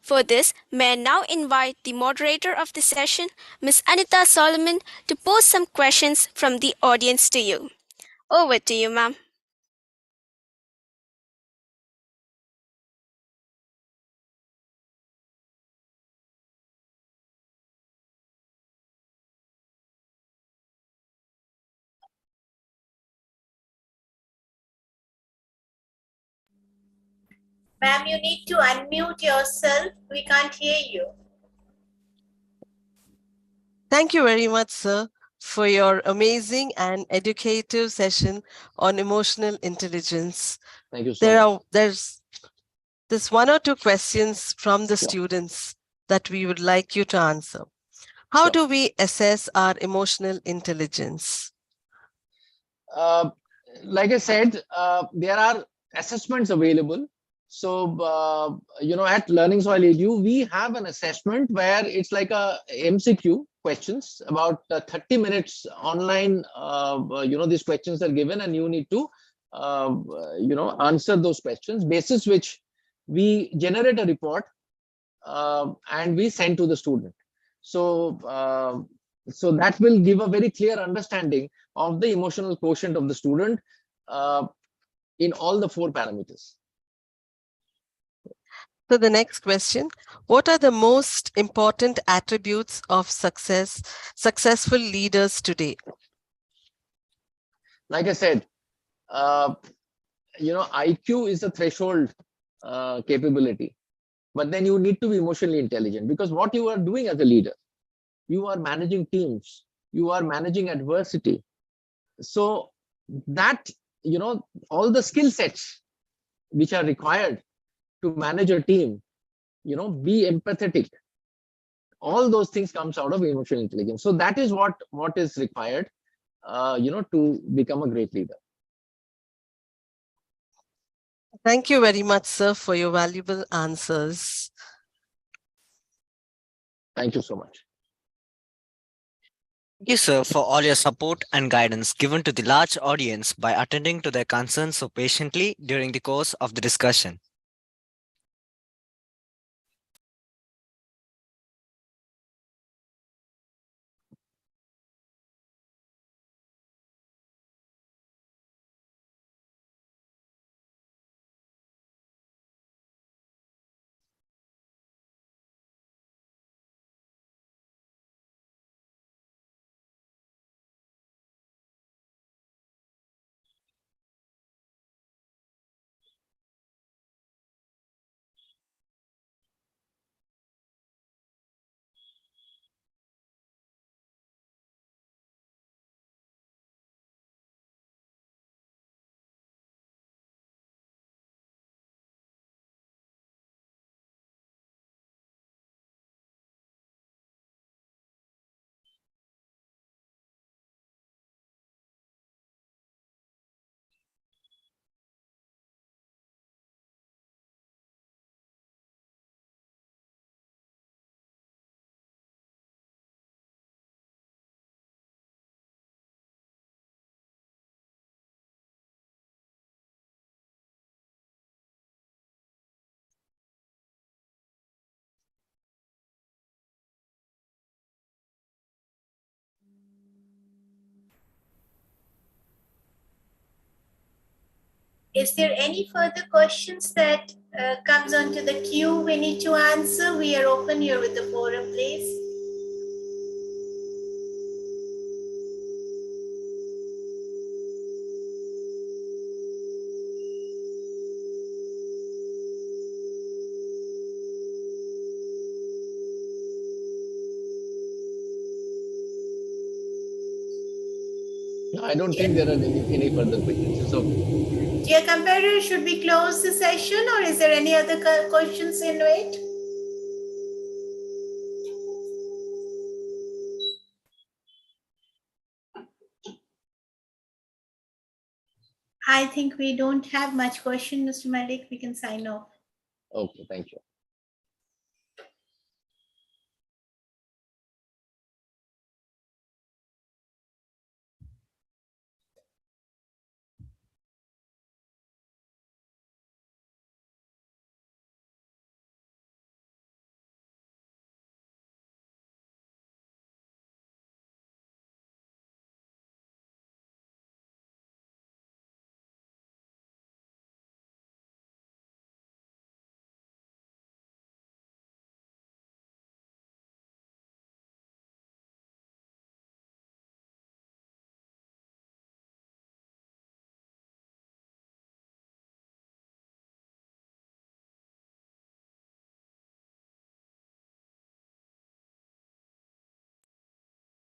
For this, may I now invite the moderator of the session, Ms. Anita Solomon, to pose some questions from the audience to you. Over to you, ma'am. Ma'am, you need to unmute yourself. We can't hear you. Thank you very much, sir, for your amazing and educative session on emotional intelligence. Thank you so much. There's one or two questions from the students that we would like you to answer. How do we assess our emotional intelligence? Like I said, there are assessments available. So, at Learning Soil Edu, we have an assessment where it's like a MCQ questions, about 30 minutes online. These questions are given and you need to, answer those questions, basis which we generate a report and we send to the student. So that will give a very clear understanding of the emotional quotient of the student in all the 4 parameters. So the next question, what are the most important attributes of successful leaders today? Like I said, IQ is a threshold capability, but then you need to be emotionally intelligent, because what you are doing as a leader, you are managing teams, you are managing adversity. So that, all the skill sets which are required to manage a team, be empathetic, all those things comes out of emotional intelligence. So that is what is required, to become a great leader. Thank you very much, sir, for your valuable answers. Thank you so much. Thank you, sir, for all your support and guidance given to the large audience by attending to their concerns so patiently during the course of the discussion. Is there any further questions that comes onto the queue we need to answer? We are open here with the forum, please. No, I don't think there are any further questions. So, Dear competitor, should we close the session or is there any other questions in wait? I think we don't have much question, Mr. Mallik. We can sign off. okay, thank you.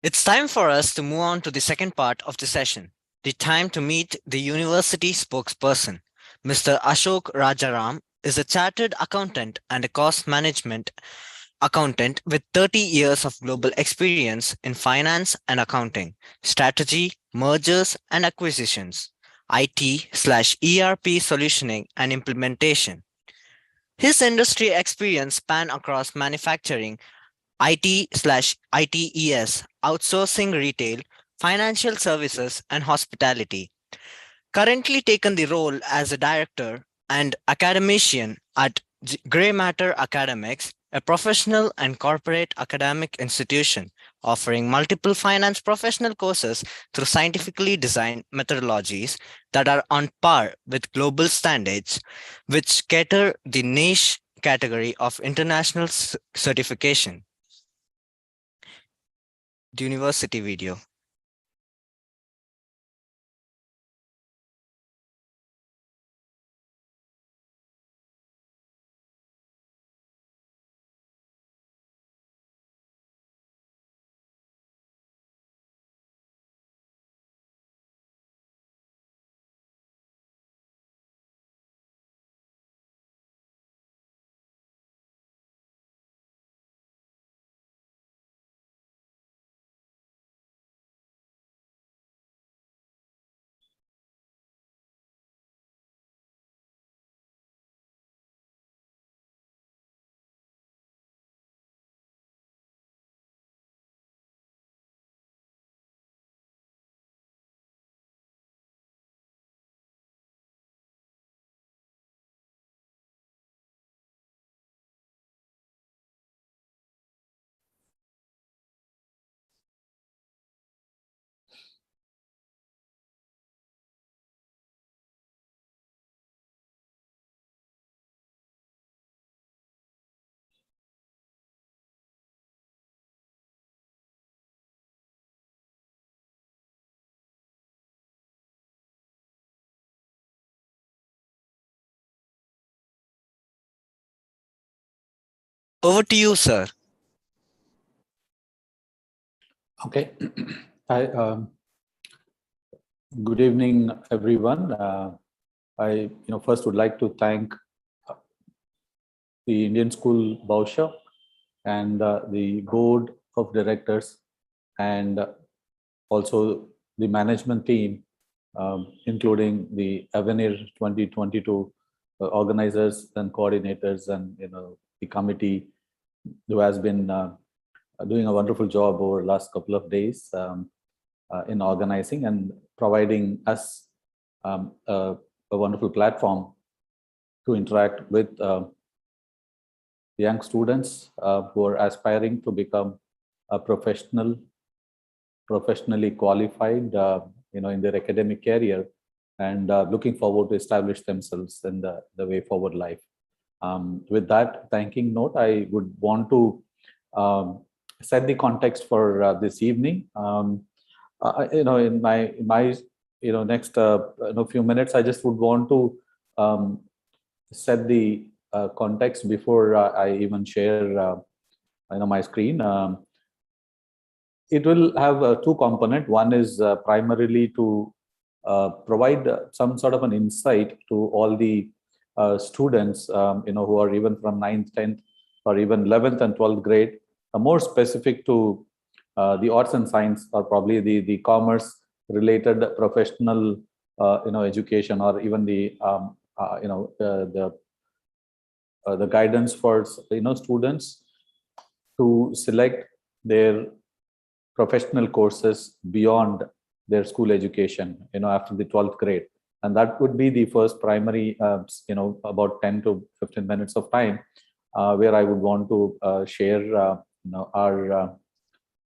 It's time for us to move on to the second part of the session, the time to meet the university spokesperson. Mr. Ashok Rajaram is a chartered accountant and a cost management accountant with 30 years of global experience in finance and accounting, strategy, mergers and acquisitions, IT/ERP solutioning and implementation. His industry experience span across manufacturing, IT/ITES, outsourcing retail, financial services, and hospitality. Currently taken the role as a director and academician at Grey Matter Academics, a professional and corporate academic institution offering multiple finance professional courses through scientifically designed methodologies that are on par with global standards, which cater the niche category of international certification. The university video. Over to you, sir. Okay. Hi, good evening, everyone. I first would like to thank the Indian School Bausha and the board of directors and also the management team, including the Avenir 2022 organizers and coordinators and the committee who has been doing a wonderful job over the last couple of days in organizing and providing us a wonderful platform to interact with young students who are aspiring to become a professionally qualified, in their academic career and looking forward to establish themselves in the way forward life. With that thanking note, I would want to set the context for this evening. In my next few minutes, I just would want to set the context before I even share my screen. It will have two components. One is primarily to provide some sort of an insight to all the students who are even from 9th, 10th, or even 11th and 12th grade, more specific to the arts and science, or probably the commerce related professional education, or even the guidance for students to select their professional courses beyond their school education after the 12th grade. And that would be the first primary about 10 to 15 minutes of time where I would want to share our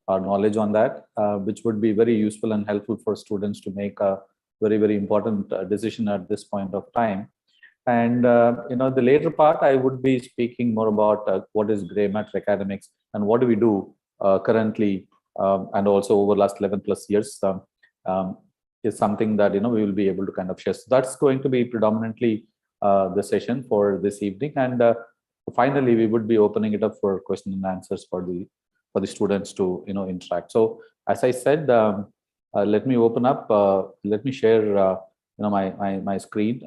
knowledge on that, which would be very useful and helpful for students to make a very, very important decision at this point of time. And the later part, I would be speaking more about what is Grey Matter Academics and what do we do currently, and also over the last 11 plus years is something that we will be able to kind of share. So that's going to be predominantly the session for this evening, and finally we would be opening it up for question and answers for the students to interact. So as I said, let me open up. Let me share, my screen.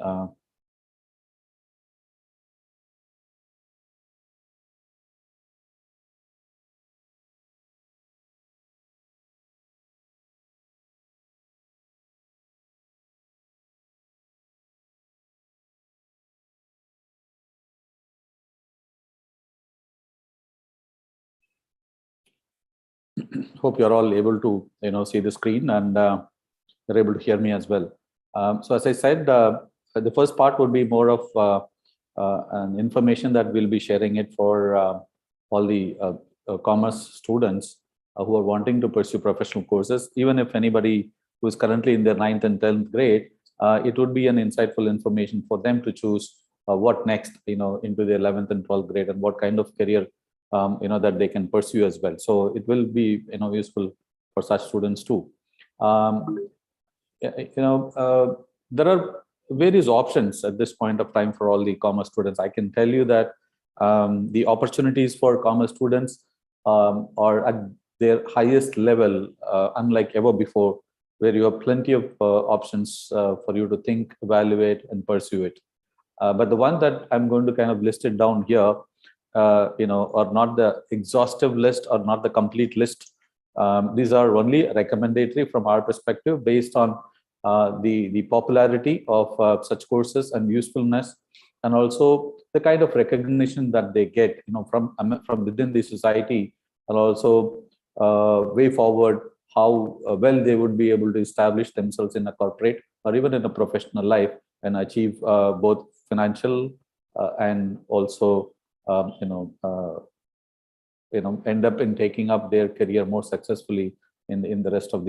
Hope you're all able to, see the screen, and you're able to hear me as well. So as I said, the first part would be more of an information that we'll be sharing it for all the commerce students who are wanting to pursue professional courses. Even if anybody who is currently in their 9th and 10th grade, it would be an insightful information for them to choose what next, into the 11th and 12th grade, and what kind of career that they can pursue as well. So it will be, useful for such students too. There are various options at this point of time for all the commerce students. I can tell you that the opportunities for commerce students are at their highest level, unlike ever before, where you have plenty of options for you to think, evaluate, and pursue it. But the one that I'm going to kind of list it down here, are not the exhaustive list or not the complete list. These are only recommendatory from our perspective, based on the popularity of such courses and usefulness, and also the kind of recognition that they get, from within the society, and also way forward how well they would be able to establish themselves in a corporate or even in a professional life, and achieve both financial and also end up in taking up their career more successfully in the rest of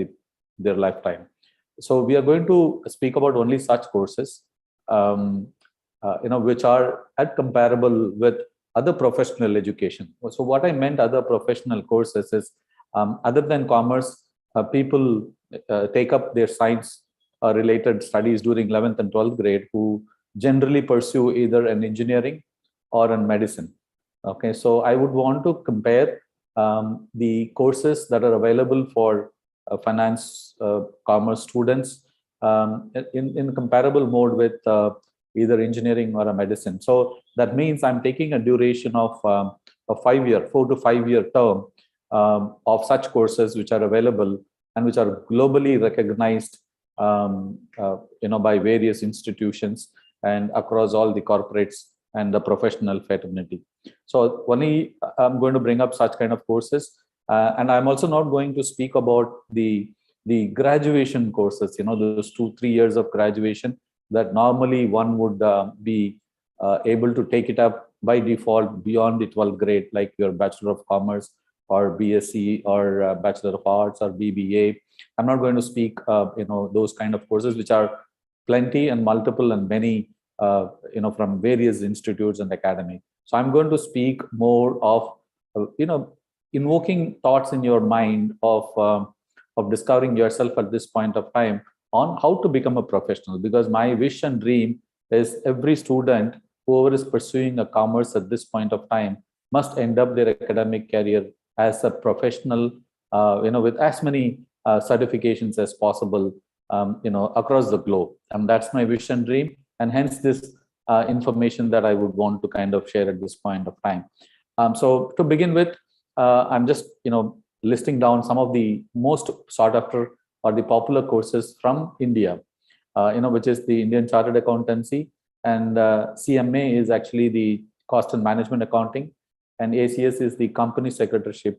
their lifetime. So we are going to speak about only such courses, which are at comparable with other professional education. So what I meant other professional courses is, other than commerce, people take up their science related studies during 11th and 12th grade, who generally pursue either an engineering or in medicine. Okay, so I would want to compare the courses that are available for finance, commerce students in comparable mode with either engineering or a medicine. So that means I'm taking a duration of a 4 to 5 year term of such courses which are available and which are globally recognized, by various institutions and across all the corporates and the professional fraternity. So only I'm going to bring up such kind of courses, and I'm also not going to speak about the graduation courses, those 2-3 years of graduation that normally one would be able to take it up by default beyond the 12th grade, like your Bachelor of Commerce or BSc or Bachelor of Arts or BBA. I'm not going to speak, those kind of courses, which are plenty and multiple and many, from various institutes and academy. So I'm going to speak more of, invoking thoughts in your mind of discovering yourself at this point of time on how to become a professional. Because my wish and dream is every student, whoever is pursuing a commerce at this point of time, must end up their academic career as a professional, with as many certifications as possible, across the globe. And that's my wish and dream. And hence this information that I would want to kind of share at this point of time. So to begin with, I'm just, listing down some of the most sought after or the popular courses from India, which is the Indian Chartered Accountancy, and CMA is actually the Cost and Management Accounting, and ACS is the Company Secretaryship,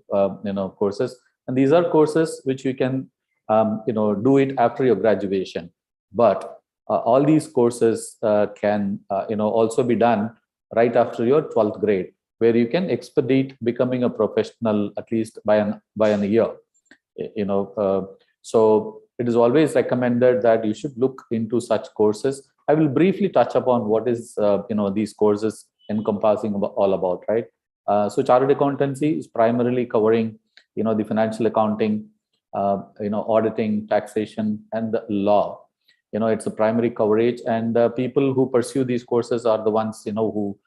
courses. And these are courses which you can, do it after your graduation. But all these courses can, also be done right after your 12th grade, where you can expedite becoming a professional at least by an year. So it is always recommended that you should look into such courses. I will briefly touch upon what is, these courses encompassing all about, right? So Chartered Accountancy is primarily covering, the financial accounting, auditing, taxation, and the law. It's a primary coverage, and people who pursue these courses are the ones, who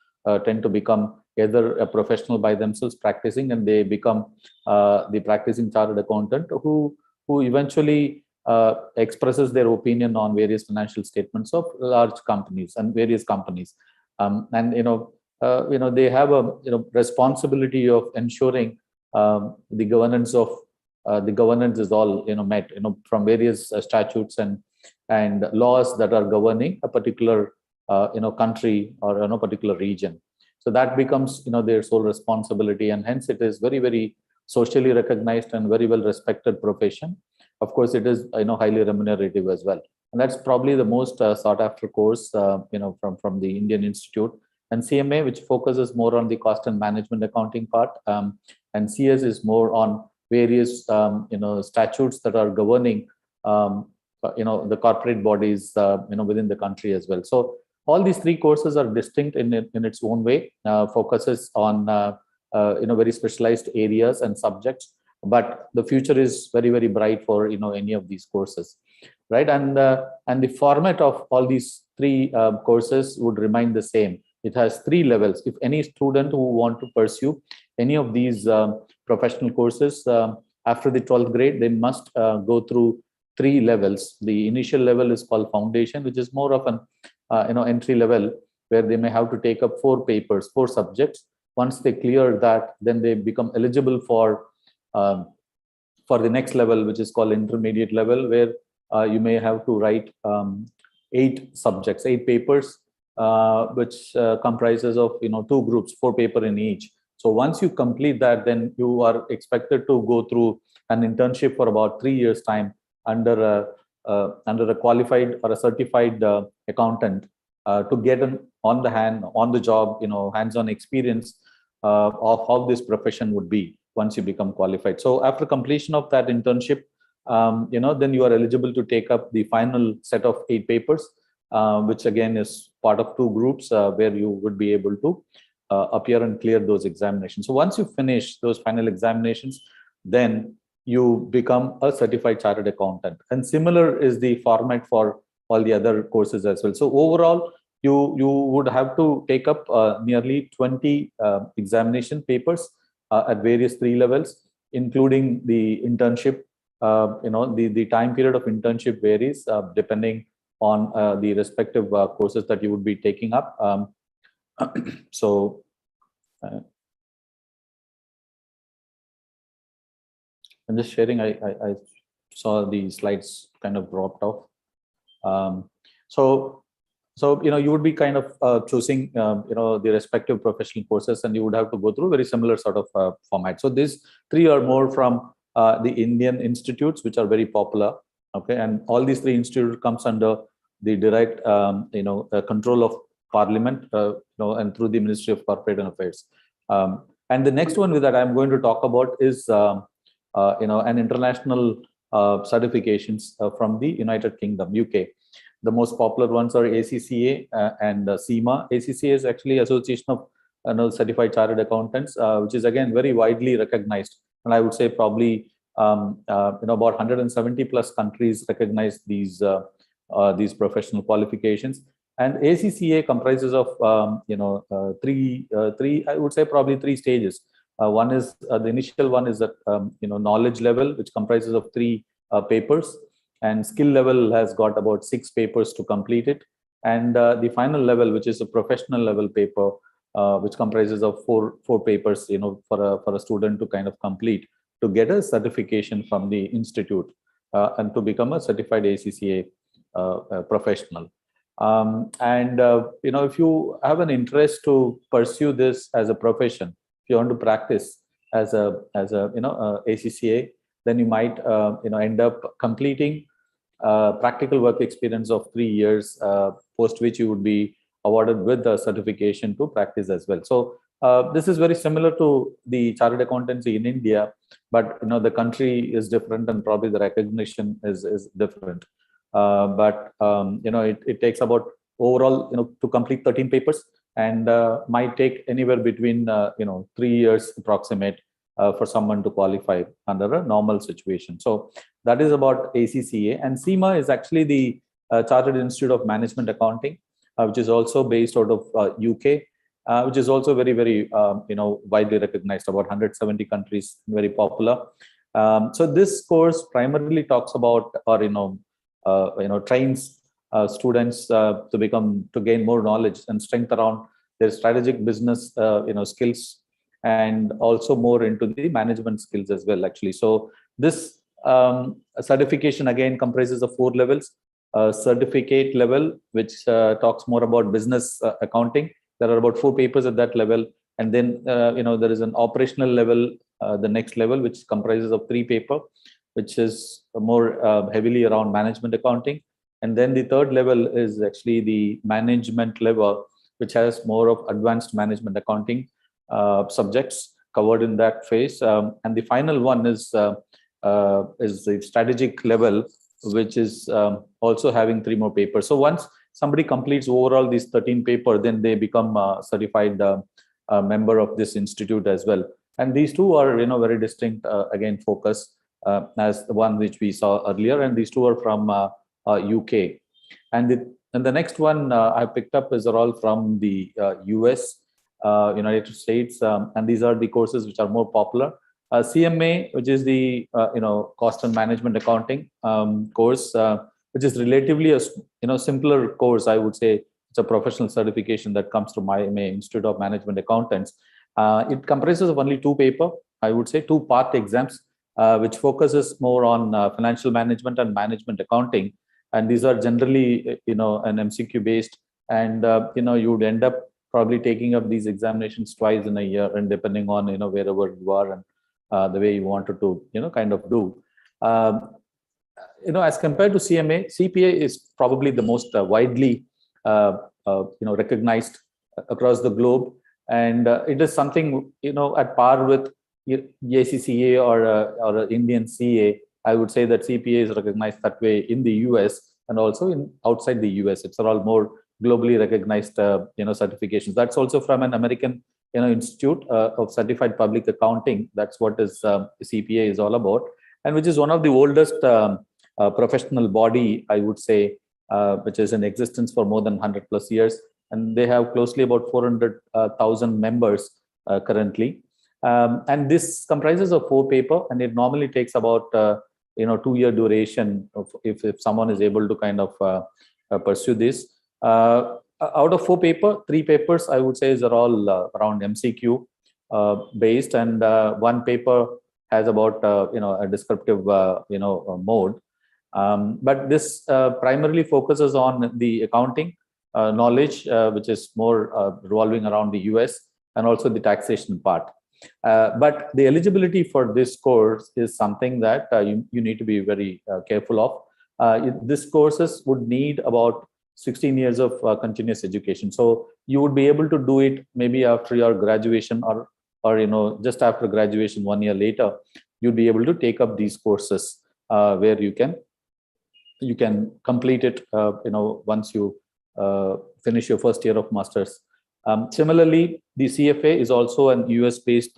tend to become either a professional by themselves practicing, and they become the practicing chartered accountant who eventually expresses their opinion on various financial statements of large companies and various companies. And they have a responsibility of ensuring the governance is all met from various statutes and laws that are governing a particular country or a particular region. So that becomes their sole responsibility, and hence it is very, very socially recognized and very well respected profession. Of course, it is highly remunerative as well, and that's probably the most sought after course from the Indian Institute. And CMA, which focuses more on the cost and management accounting part, and CS is more on various statutes that are governing the corporate bodies within the country as well. So all these three courses are distinct in its own way, focuses on very specialized areas and subjects, but the future is very, very bright for any of these courses, right? And the format of all these three courses would remain the same. It has 3 levels. If any student who want to pursue any of these professional courses after the 12th grade, they must go through 3 levels. The initial level is called foundation, which is more of an entry level, where they may have to take up 4 papers, 4 subjects. Once they clear that, then they become eligible for the next level, which is called intermediate level, where you may have to write 8 subjects, 8 papers, which comprises of 2 groups, 4 papers in each. So once you complete that, then you are expected to go through an internship for about 3 years time under a qualified or a certified accountant to get an on the job hands-on experience of how this profession would be once you become qualified. So after completion of that internship, then you are eligible to take up the final set of 8 papers, which again is part of 2 groups where you would be able to appear and clear those examinations. So once you finish those final examinations, then you become a certified chartered accountant. And similar is the format for all the other courses as well. So overall, you would have to take up nearly 20 examination papers at various 3 levels, including the internship. The time period of internship varies depending on the respective courses that you would be taking up. So I'm just sharing. I saw the slides kind of dropped off. So you would be kind of choosing the respective professional courses, and you would have to go through very similar sort of format. So these 3 are more from the Indian institutes, which are very popular. Okay, and all these 3 institutes comes under the direct control of Parliament, and through the Ministry of Corporate Affairs. And the next one that I'm going to talk about is an international certifications from the United Kingdom, UK. The most popular ones are ACCA and CIMA. ACCA is actually Association of Certified Chartered Accountants, which is again very widely recognized. And I would say probably about 170 plus countries recognize these professional qualifications. And ACCA comprises of three I would say probably 3 stages. One is the initial one is that knowledge level, which comprises of 3 papers, and skill level has got about 6 papers to complete it, and the final level, which is a professional level paper, which comprises of 4 papers, for a student to kind of complete to get a certification from the institute and to become a certified ACCA professional. If you have an interest to pursue this as a profession, if you want to practice as a ACCA, then you might end up completing practical work experience of 3 years, post which you would be awarded with the certification to practice as well. So this is very similar to the chartered accountancy in India, but the country is different and probably the recognition is different. It takes about overall to complete 13 papers, and might take anywhere between 3 years approximate for someone to qualify under a normal situation. So that is about ACCA. And CIMA is actually the Chartered Institute of Management Accounting, which is also based out of UK. which is also very, very, widely recognized, about 170 countries, very popular. So this course primarily talks about, or, trains students to gain more knowledge and strength around their strategic business, skills, and also more into the management skills as well, actually. So this certification again comprises of 4 levels. Certificate level, which talks more about business accounting. There are about 4 papers at that level. And then, there is an operational level, the next level, which comprises of 3 papers, which is more heavily around management accounting. And then the third level is actually the management level, which has more of advanced management accounting subjects covered in that phase. And the final one is the strategic level, which is also having 3 more papers. So once somebody completes overall these 13 papers, then they become a certified member of this institute as well. And these 2 are, very distinct, again, focus as the one which we saw earlier. And these 2 are from UK. And the next one I picked up is all from the US, United States. And these are the courses which are more popular. CMA, which is the cost and management accounting course, which is relatively a simpler course, I would say. It's a professional certification that comes from IMA, Institute of Management Accountants. It comprises of only 2 papers, I would say, 2 part exams, which focuses more on financial management and management accounting. And these are generally, an MCQ based, and you would end up probably taking up these examinations twice in a year, and depending on wherever you are and the way you wanted to kind of do. As compared to CMA, CPA is probably the most widely recognized across the globe, and it is something at par with ACCA or Indian CA. I would say that CPA is recognized that way in the US and also outside the US. It's all more globally recognized certifications. That's also from an American Institute of Certified Public Accounting. That's what is CPA is all about, and which is one of the oldest professional body, I would say, which is in existence for more than 100 plus years, and they have closely about 400,000 members currently. And this comprises of 4 papers, and it normally takes about 2-year duration if someone is able to kind of pursue this. Out of 4 papers, 3 papers I would say are all around MCQ based, and 1 paper has about a descriptive mode. But this primarily focuses on the accounting knowledge, which is more revolving around the US, and also the taxation part. But the eligibility for this course is something that you need to be very careful of. This courses would need about 16 years of continuous education. So you would be able to do it maybe after your graduation, or just after graduation 1 year later, you'd be able to take up these courses where you can complete it once you finish your first year of master's. Similarly, the CFA is also an US-based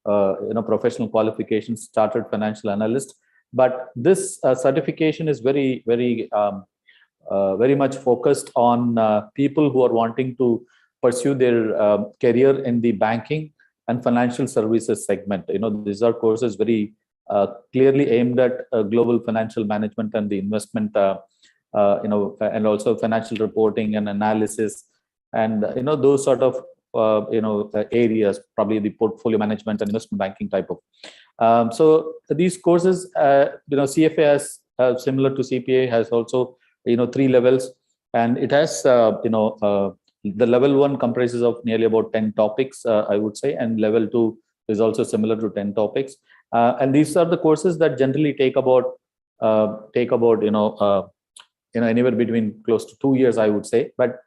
professional qualifications, chartered financial analyst. But this certification is very, very, very much focused on people who are wanting to pursue their career in the banking and financial services segment. These are courses very clearly aimed at global financial management and the investment, and also financial reporting and analysis, and those sort of areas, probably the portfolio management and investment banking type of. So these courses, CFA has similar to CPA, has also 3 levels, and it has the level 1 comprises of nearly about 10 topics, I would say, and level 2 is also similar to 10 topics. And these are the courses that generally take about anywhere between close to 2 years, I would say. But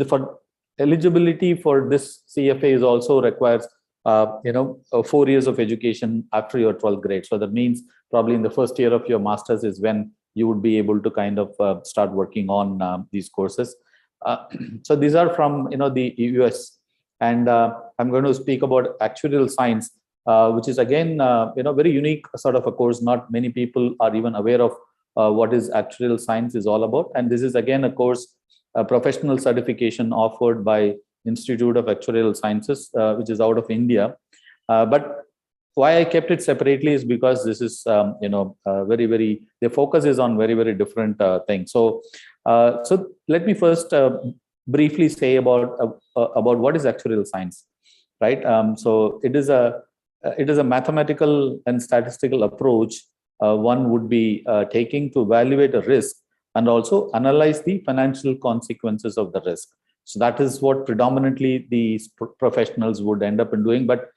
for eligibility for this CFA is also requires 4 years of education after your 12th grade. So that means probably in the first year of your master's is when you would be able to kind of start working on these courses. So these are from the US, and I'm going to speak about actuarial science, which is again very unique sort of a course. Not many people are even aware of what is actuarial science is all about. And this is again a course, a professional certification offered by Institute of Actuarial Sciences, which is out of India. But why I kept it separately is because this is, the focus is on very, very different things. So let me first briefly say about what is actuarial science, right? So it is a mathematical and statistical approach one would be taking to evaluate a risk and also analyze the financial consequences of the risk. So that is what predominantly these professionals would end up in doing. But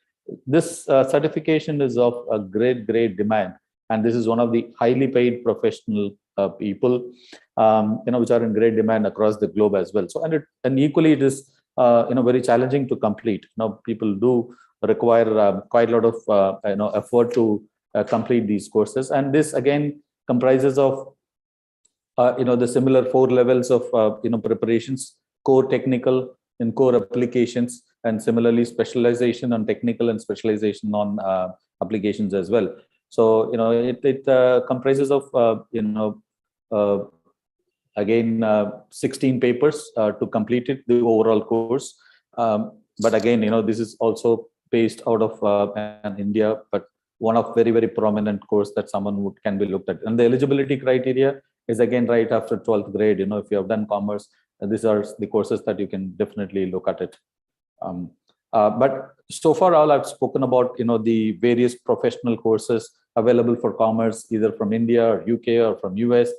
this certification is of a great demand, and this is one of the highly paid professional people, which are in great demand across the globe as well. So and equally it is very challenging to complete. People do require quite a lot of effort to complete these courses, and this again comprises of the similar 4 levels of preparations: core, technical, and core applications, and similarly specialization on technical and specialization on applications as well. So it comprises of again 16 papers to complete it, the overall course. But again, this is also based out of India, but one of very, very prominent course that someone can be looked at. And the eligibility criteria is again right after 12th grade. If you have done commerce, these are the courses that you can definitely look at it. But so far, all I've spoken about, the various professional courses available for commerce, either from India or UK or from US.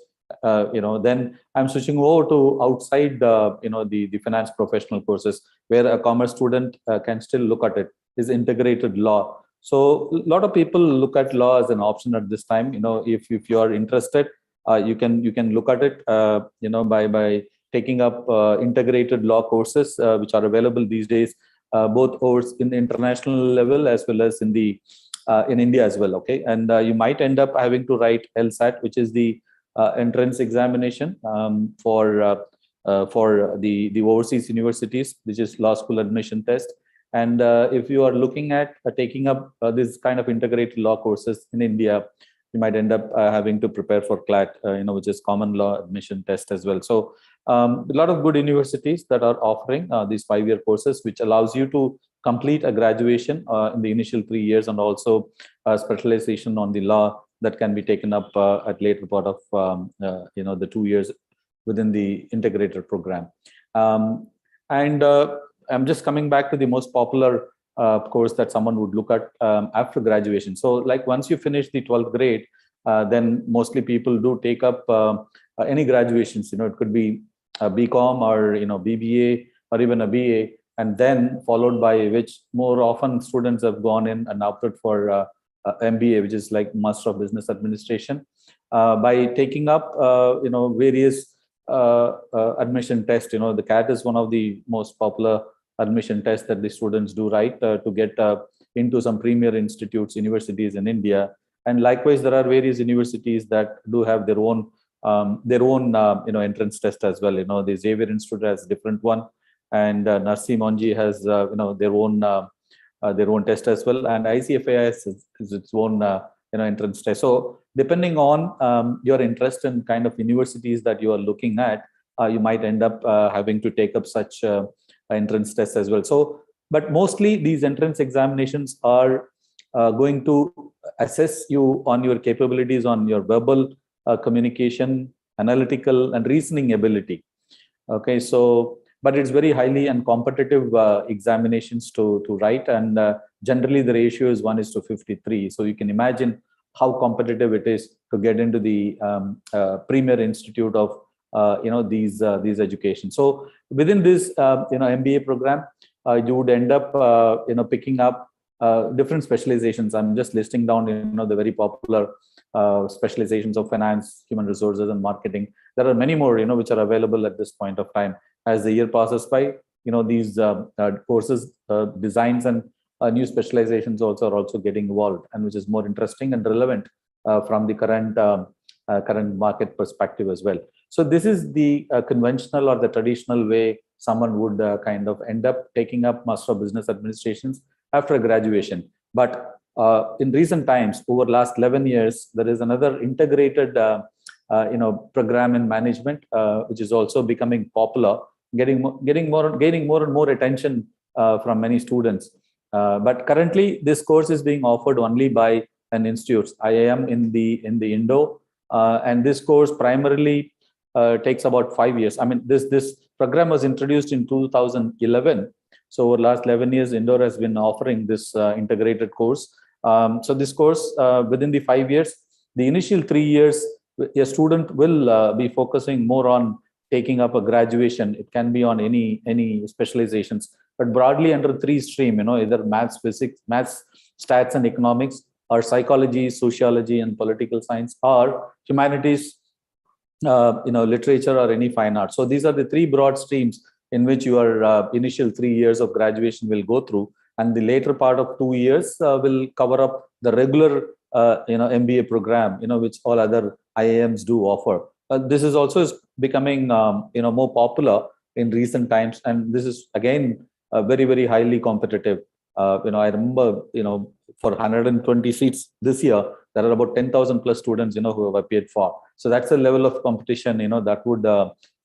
Then I'm switching over to outside, the finance professional courses, where a commerce student can still look at it, is integrated law. So a lot of people look at law as an option at this time. If you are interested, you can look at it, by taking up integrated law courses, which are available these days, both in the international level as well as in India as well. Okay, and you might end up having to write LSAT, which is the entrance examination for the overseas universities, which is law school admission test. And if you are looking at taking up this kind of integrated law courses in India, you might end up having to prepare for CLAT, which is common law admission test as well. So a lot of good universities that are offering these 5-year courses, which allows you to complete a graduation in the initial 3 years, and also specialization on the law that can be taken up at later part of the 2 years within the integrated program. And I'm just coming back to the most popular course that someone would look at after graduation. So like once you finish the 12th grade, then mostly people do take up any graduations. It could be a BCom or BBA or even a BA, and then followed by which more often students have gone in and opted for MBA, which is like Master of Business Administration, by taking up various admission tests. The CAT is one of the most popular admission tests that the students do write to get into some premier institutes, universities in India. And likewise, there are various universities that do have their own entrance test as well. The Xavier Institute has a different one, and Narsi Monji has their own test as well, and ICFAIS is its own entrance test. So depending on your interest in kind of universities that you are looking at, you might end up having to take up such entrance tests as well. So, but mostly these entrance examinations are going to assess you on your capabilities, on your verbal communication, analytical and reasoning ability. Okay, so but it's very highly and competitive examinations to write, and generally the ratio is 1:53. So you can imagine how competitive it is to get into the premier institute of these education. So within this MBA program, you would end up picking up different specializations. I'm just listing down the very popular specializations of finance, human resources, and marketing. There are many more which are available at this point of time. As the year passes by, these courses designs and new specializations are also getting evolved, and which is more interesting and relevant from the current market perspective as well. So this is the conventional or the traditional way someone would kind of end up taking up Master of Business Administrations after graduation. But in recent times, over last 11 years, there is another integrated program in management, which is also becoming popular, gaining more and more attention from many students. But currently, this course is being offered only by an institute, IIM in the Indo, and this course primarily takes about 5 years. I mean, this program was introduced in 2011. So over the last 11 years, Indore has been offering this integrated course. So this course, within the 5 years, the initial 3 years, a student will be focusing more on taking up a graduation. It can be on any specializations, but broadly under 3 stream, either maths, physics, maths, stats and economics, or psychology, sociology and political science, or humanities, literature or any fine art. So these are the 3 broad streams in which your initial 3 years of graduation will go through, and the later part of 2 years will cover up the regular MBA program, which all other IIMs do offer. This is also becoming more popular in recent times, and this is again very, very highly competitive. I remember for 120 seats this year, there are about 10,000 plus students who have appeared for. So that's the level of competition that would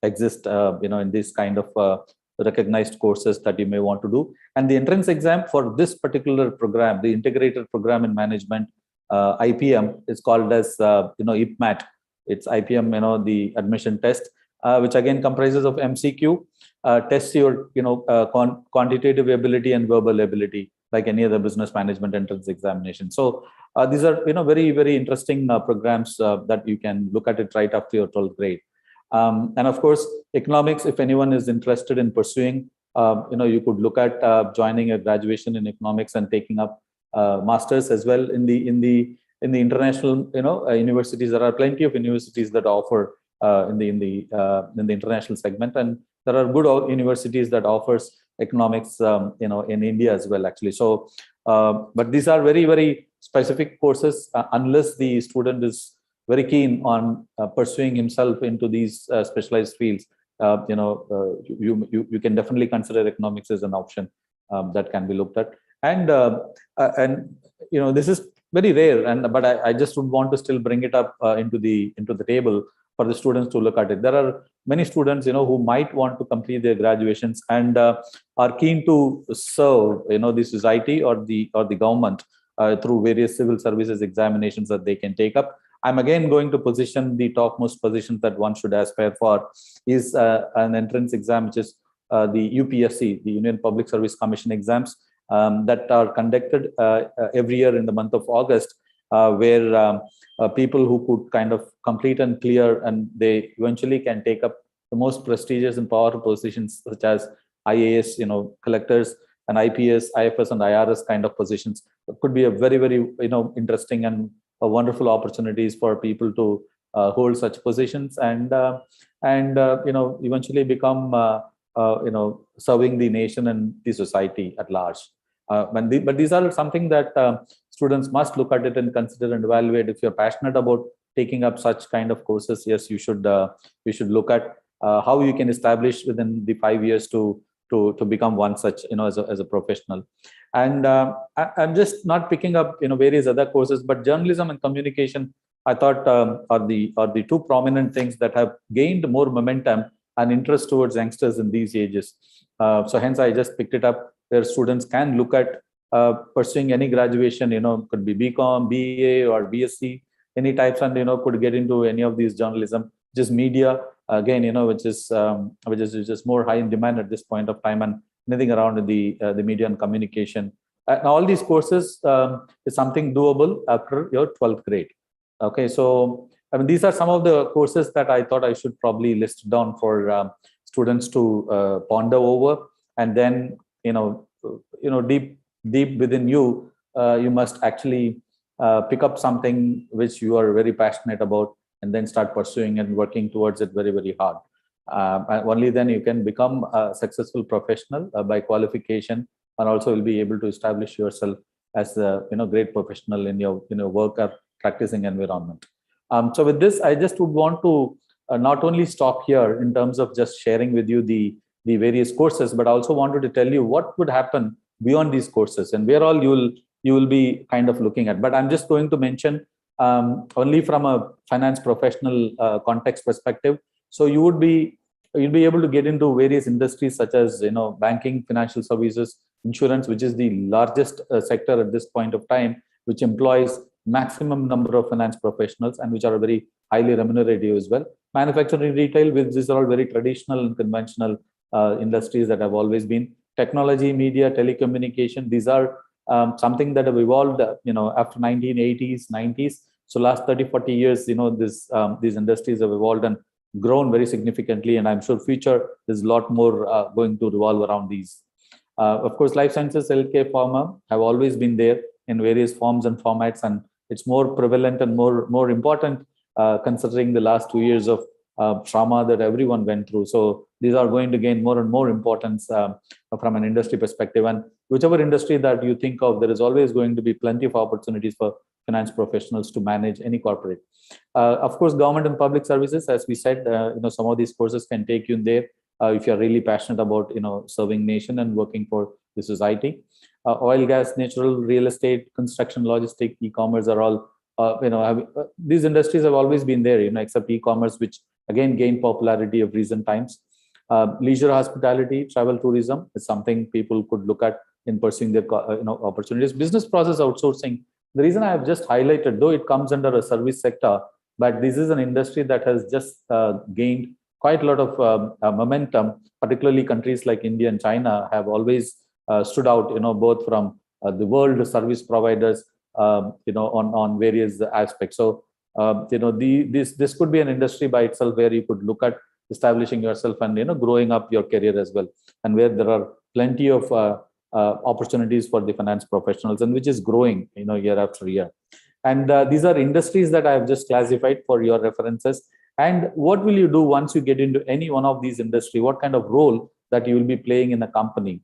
exist in this kind of recognized courses that you may want to do. And the entrance exam for this particular program, the integrated program in management, IPM, is called as IPMAT. It's IPM, the admission test, which again comprises of MCQ, tests your quantitative ability and verbal ability, like any other business management entrance examination. So these are very, very interesting programs that you can look at it right after your 12th grade. And of course, economics, if anyone is interested in pursuing, you could look at joining a graduation in economics and taking up masters as well in the international universities. There are plenty of universities that offer in the international segment, and there are good universities that offers economics in India as well, actually. So but these are very, very specific courses. Unless the student is very keen on pursuing himself into these specialized fields, you can definitely consider economics as an option that can be looked at. And this is very rare, but I just would want to still bring it up into the table for the students to look at it. There are many students who might want to complete their graduations and are keen to serve the society or the government through various civil services examinations that they can take up. I'm again going to position the topmost positions that one should aspire for is an entrance exam, which is the UPSC, the Union Public Service Commission exams that are conducted every year in the month of August, where people who could kind of complete and clear, and they eventually can take up the most prestigious and powerful positions such as IAS, collectors, and IPS, IFS, and IRS kind of positions. It could be a very, very interesting and wonderful opportunities for people to hold such positions and eventually become serving the nation and the society at large. But these are something that students must look at it and consider and evaluate. If you're passionate about taking up such kind of courses, yes, you should look at how you can establish within the 5 years to become one such as a professional. And I'm just not picking up various other courses, but journalism and communication, I thought are the two prominent things that have gained more momentum and interest towards youngsters in these ages. So hence I just picked it up, where students can look at pursuing any graduation, could be BCom, BA or BSc, any types, and could get into any of these journalism, just media again, which is more high in demand at this point of time, and anything around the media and communication. And all these courses is something doable after your 12th grade. Okay, so I mean, these are some of the courses that I thought I should probably list down for students to ponder over, and then deep within you, you must actually pick up something which you are very passionate about, and then start pursuing and working towards it very, very hard. And only then you can become a successful professional by qualification, and also will be able to establish yourself as a great professional in your work or practicing environment. So with this, I just would want to not only stop here in terms of just sharing with you the various courses, but also wanted to tell you what would happen beyond these courses and where all you will be kind of looking at. But I'm just going to mention only from a finance professional context perspective. So you would be you'll be able to get into various industries such as, banking, financial services, insurance, which is the largest sector at this point of time, which employs maximum number of finance professionals and which are very highly remunerative as well. Manufacturing, retail, which these are all very traditional and conventional industries that have always been. Technology, media, telecommunication, these are something that have evolved, after 1980s, 90s. So last 30-40 years, these industries have evolved and grown very significantly, and I'm sure future there's a lot more going to revolve around these. Of course, life sciences, healthcare, pharma have always been there in various forms and formats, and it's more prevalent and more important considering the last 2 years of trauma that everyone went through. So these are going to gain more and more importance from an industry perspective. And whichever industry that you think of, there is always going to be plenty of opportunities for finance professionals to manage any corporate. Of course, government and public services, as we said, some of these courses can take you in there if you're really passionate about, serving nation and working for the society. Oil, gas, natural, real estate, construction, logistics, e-commerce are all, these industries have always been there, except e-commerce, which again gained popularity of recent times. Leisure, hospitality, travel, tourism is something people could look at in pursuing their opportunities. Business process outsourcing. The reason I have just highlighted, though it comes under a service sector, but this is an industry that has just gained quite a lot of momentum. Particularly countries like India and China have always stood out, both from the world service providers, on various aspects. So, this could be an industry by itself where you could look at establishing yourself and growing up your career as well, and where there are plenty of opportunities for the finance professionals, and which is growing year after year. And these are industries that I have just classified for your references. And what will you do once you get into any one of these industry? What kind of role that you will be playing in a company,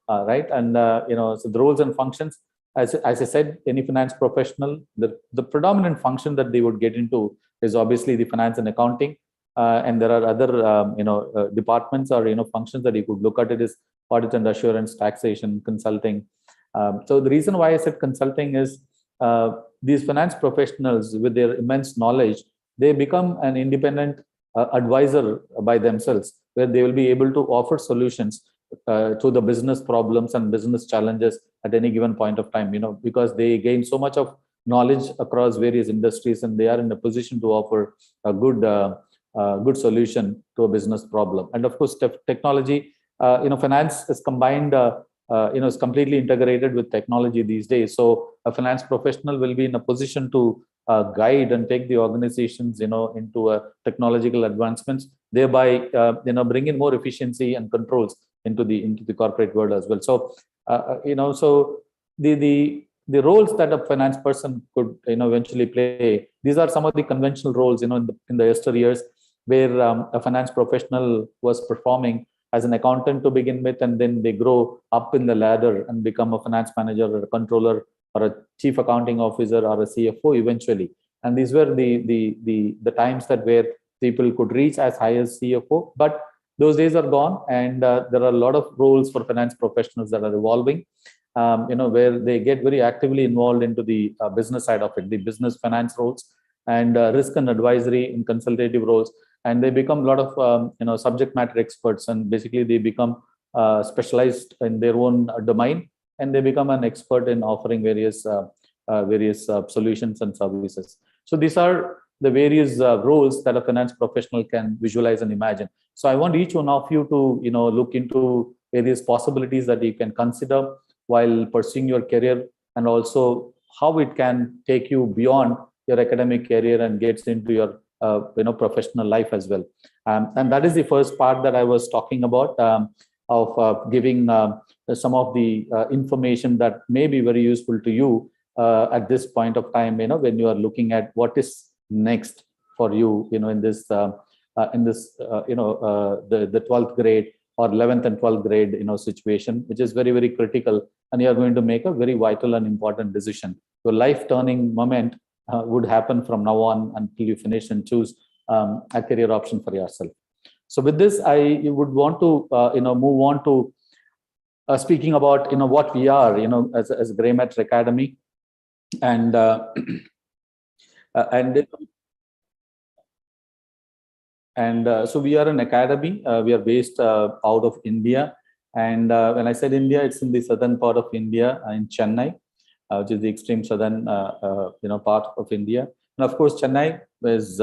right? And so the roles and functions, as I said, any finance professional, the predominant function that they would get into is obviously the finance and accounting. And there are other departments or functions that you could look at. It is audit and assurance, taxation, consulting. So the reason why I said consulting is these finance professionals, with their immense knowledge, they become an independent advisor by themselves, where they will be able to offer solutions to the business problems and business challenges at any given point of time, because they gain so much of knowledge across various industries, and they are in a position to offer a good solution to a business problem. And of course, technology, finance is combined, is completely integrated with technology these days. So a finance professional will be in a position to guide and take the organizations, into technological advancements, thereby, bring in more efficiency and controls into the corporate world as well. So, so the roles that a finance person could, eventually play, these are some of the conventional roles, in the yesteryears, where a finance professional was performing as an accountant to begin with, and then they grow up in the ladder and become a finance manager or a controller or a chief accounting officer or a CFO eventually. And these were the times that where people could reach as high as CFO, but those days are gone, and there are a lot of roles for finance professionals that are evolving, where they get very actively involved into the business side of it, the business finance roles, and risk and advisory in consultative roles. And they become a lot of subject matter experts, and basically they become specialized in their own domain, and they become an expert in offering various solutions and services. So these are the various roles that a finance professional can visualize and imagine. So I want each one of you to look into various possibilities that you can consider while pursuing your career, and also how it can take you beyond your academic career and gets into your professional life as well. And that is the first part that I was talking about, of giving some of the information that may be very useful to you at this point of time, when you are looking at what is next for you, in this the 12th grade or 11th and 12th grade, situation, which is very, very critical, and you are going to make a very vital and important decision. Your life turning moment would happen from now on until you finish and choose a career option for yourself. So with this, I would want to move on to speaking about what we are, as Greymatter Academy, and and And so we are an academy. We are based out of India. And when I said India, it's in the southern part of India, in Chennai, which is the extreme southern part of India. And of course, Chennai is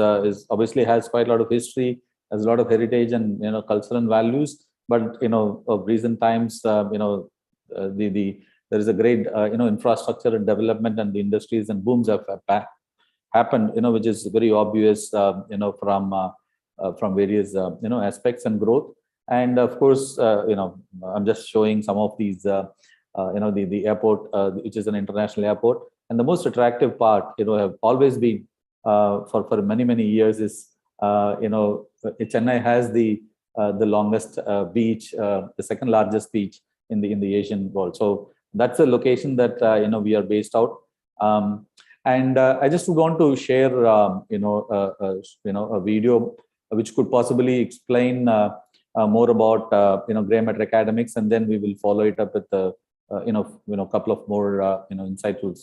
obviously has quite a lot of history, has a lot of heritage and cultural values. But of recent times, there is a great infrastructure and development, and the industries and booms have happened, which is very obvious, from various aspects and growth. And of course, I'm just showing some of these, the airport, which is an international airport. And the most attractive part, have always been for many years is, Chennai has the longest beach, the second largest beach in the Asian world. So that's a location that we are based out. And I just want to share, a video which could possibly explain more about gray matter academics, and then we will follow it up with a couple of more insightful.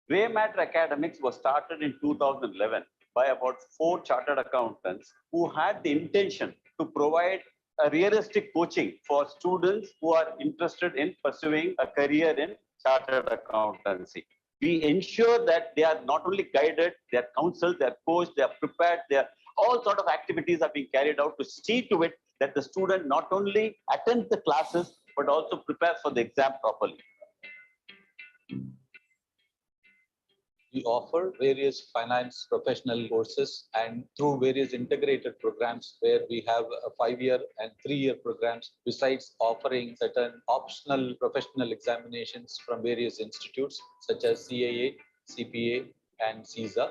Gray matter academics was started in 2011 by about 4 chartered accountants who had the intention to provide a realistic coaching for students who are interested in pursuing a career in chartered accountancy. We ensure that they are not only guided, they are counseled, they are coached, they are prepared, all sort of activities are being carried out to see to it that the student not only attends the classes, but also prepares for the exam properly. We offer various finance professional courses, and through various integrated programs where we have a 5-year and 3-year programs, besides offering certain optional professional examinations from various institutes such as CAA, CPA, and CISA.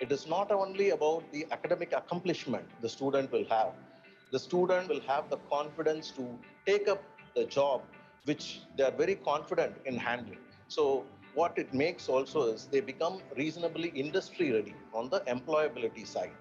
It is not only about the academic accomplishment the student will have. The student will have the confidence to take up the job which they are very confident in handling. So what it makes also is they become reasonably industry ready on the employability side.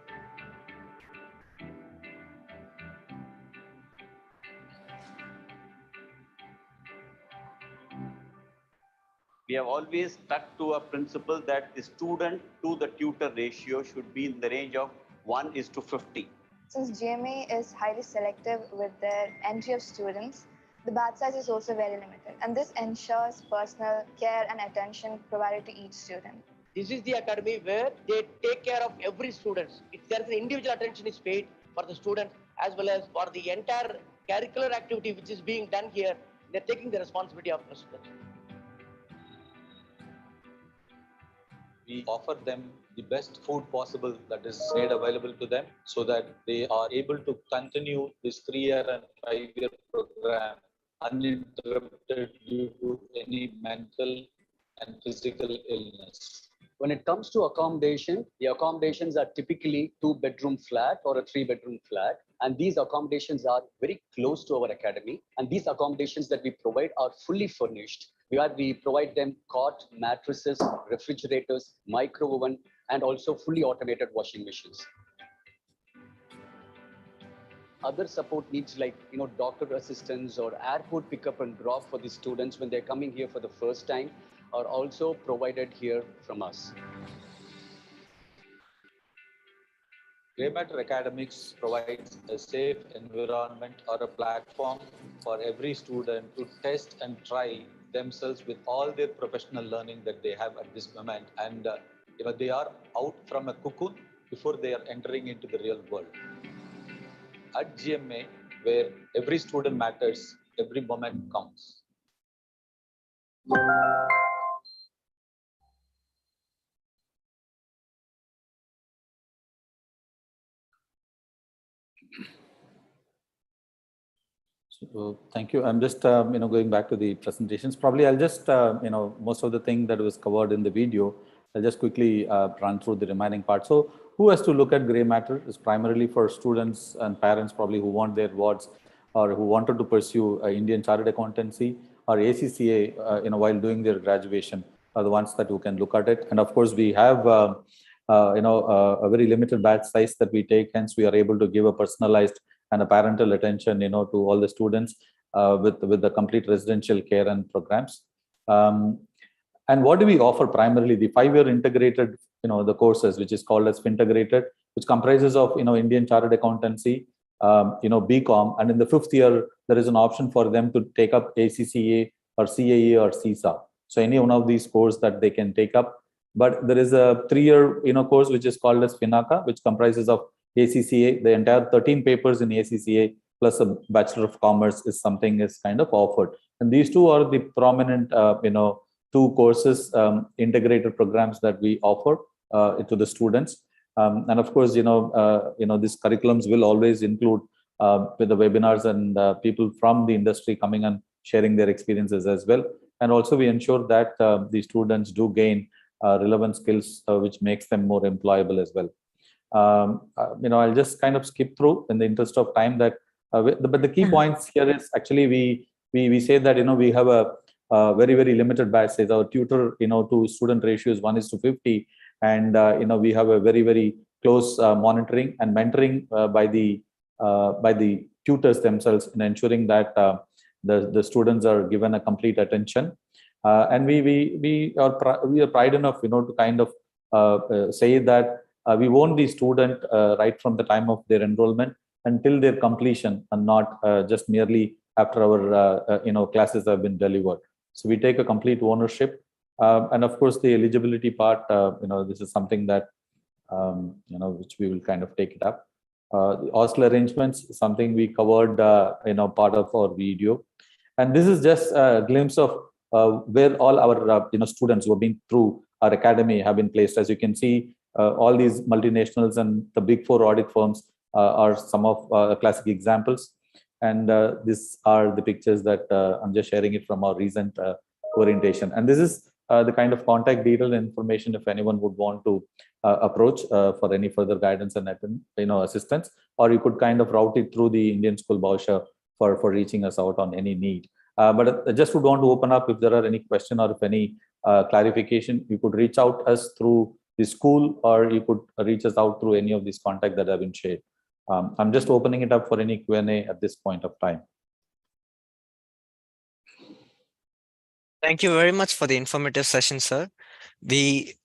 We have always stuck to a principle that the student to the tutor ratio should be in the range of 1:50. Since GMA is highly selective with their entry of students, the batch size is also very limited, and this ensures personal care and attention provided to each student. This is the academy where they take care of every student. There is an individual attention is paid for the student as well as for the entire curricular activity which is being done here. They're taking the responsibility of the student. We offer them the best food possible that is made available to them, so that they are able to continue this 3-year and 5-year program uninterrupted due to any mental and physical illness. When it comes to accommodation, the accommodations are typically 2-bedroom flat or a 3-bedroom flat. And these accommodations are very close to our academy. And these accommodations that we provide are fully furnished. We provide them cot, mattresses, refrigerators, micro oven, and also fully automated washing machines. Other support needs like doctor assistance or airport pickup and drop for the students when they're coming here for the first time are also provided here from us. Gray Matter Academics provides a safe environment or a platform for every student to test and try themselves with all their professional learning that they have at this moment. And they are out from a cocoon before they are entering into the real world. At GMA, where every student matters, every moment counts. So, thank you. I'm just going back to the presentations. Probably I'll just most of the thing that was covered in the video, I'll just quickly run through the remaining part. So who has to look at gray matter is primarily for students and parents probably who want their wards or who wanted to pursue Indian Chartered Accountancy or ACCA while doing their graduation are the ones that who can look at it. And of course we have a very limited batch size that we take, hence we are able to give a personalized and a parental attention to all the students. with the complete residential care and programs. And what do we offer primarily? The 5-year integrated, the courses, which is called as Fintegrated, which comprises of, Indian Chartered Accountancy, BCom, and in the 5th year, there is an option for them to take up ACCA or CAE or CISA. So any one of these courses that they can take up. But there is a 3-year, course which is called as FINACA, which comprises of ACCA. The entire 13 papers in ACCA plus a Bachelor of Commerce is kind of offered. And these two are the prominent, 2 courses, integrated programs that we offer to the students. And of course, these curriculums will always include with the webinars and people from the industry coming and sharing their experiences as well. And also we ensure that the students do gain relevant skills, which makes them more employable as well. I'll just kind of skip through in the interest of time that, but the key points here is actually we say that, we have a very, very limited batch size. Our tutor, to student ratio is 1:50. And, we have a very, very close monitoring and mentoring by the tutors themselves in ensuring that the students are given a complete attention. And we are pride enough, to kind of say that we want the student right from the time of their enrollment until their completion, and not just merely after our classes have been delivered. So we take a complete ownership. And of course, the eligibility part, this is something that, which we will kind of take it up. The hostel arrangements, something we covered, part of our video. And this is just a glimpse of where all our, students who have been through our academy have been placed. As you can see, all these multinationals and the big 4 audit firms are some of classic examples. And these are the pictures that I'm just sharing it from our recent orientation. And this is the kind of contact detail information if anyone would want to approach for any further guidance and assistance, or you could kind of route it through the Indian School voucher for reaching us out on any need. But I just would want to open up if there are any question or if any clarification, you could reach out us through the school, or you could reach us out through any of these contacts that have been shared. I'm just opening it up for any Q&A at this point of time. Thank you very much for the informative session, sir. We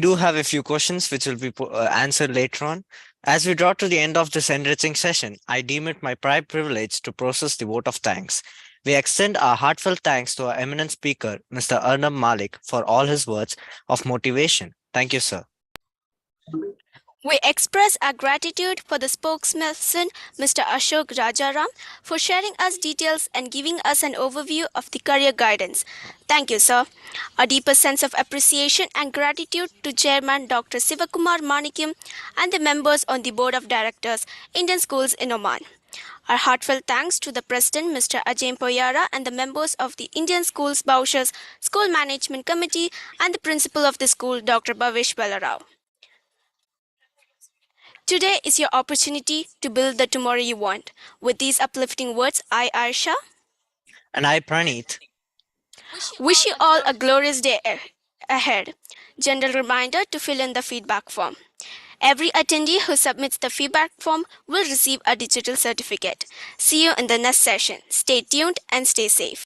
do have a few questions which will be answered later on. As we draw to the end of this enriching session, I deem it my pride privilege to process the vote of thanks. We extend our heartfelt thanks to our eminent speaker, Mr. Arnab Mallik, for all his words of motivation. Thank you, sir. We express our gratitude for the spokesperson, Mr. Ashok Rajaram, for sharing us details and giving us an overview of the career guidance. Thank you, sir. A deeper sense of appreciation and gratitude to Chairman Dr. Sivakumar Manikyam and the members on the Board of Directors, Indian Schools in Oman. Our heartfelt thanks to the President, Mr. Ajay Poyara, and the members of the Indian Schools Baushas School Management Committee and the Principal of the school, Dr. Bhavesh Balarao. Today is your opportunity to build the tomorrow you want. With these uplifting words, I, Arsha, and I, Praneeth, wish you all a glorious day ahead. General reminder to fill in the feedback form. Every attendee who submits the feedback form will receive a digital certificate. See you in the next session. Stay tuned and stay safe.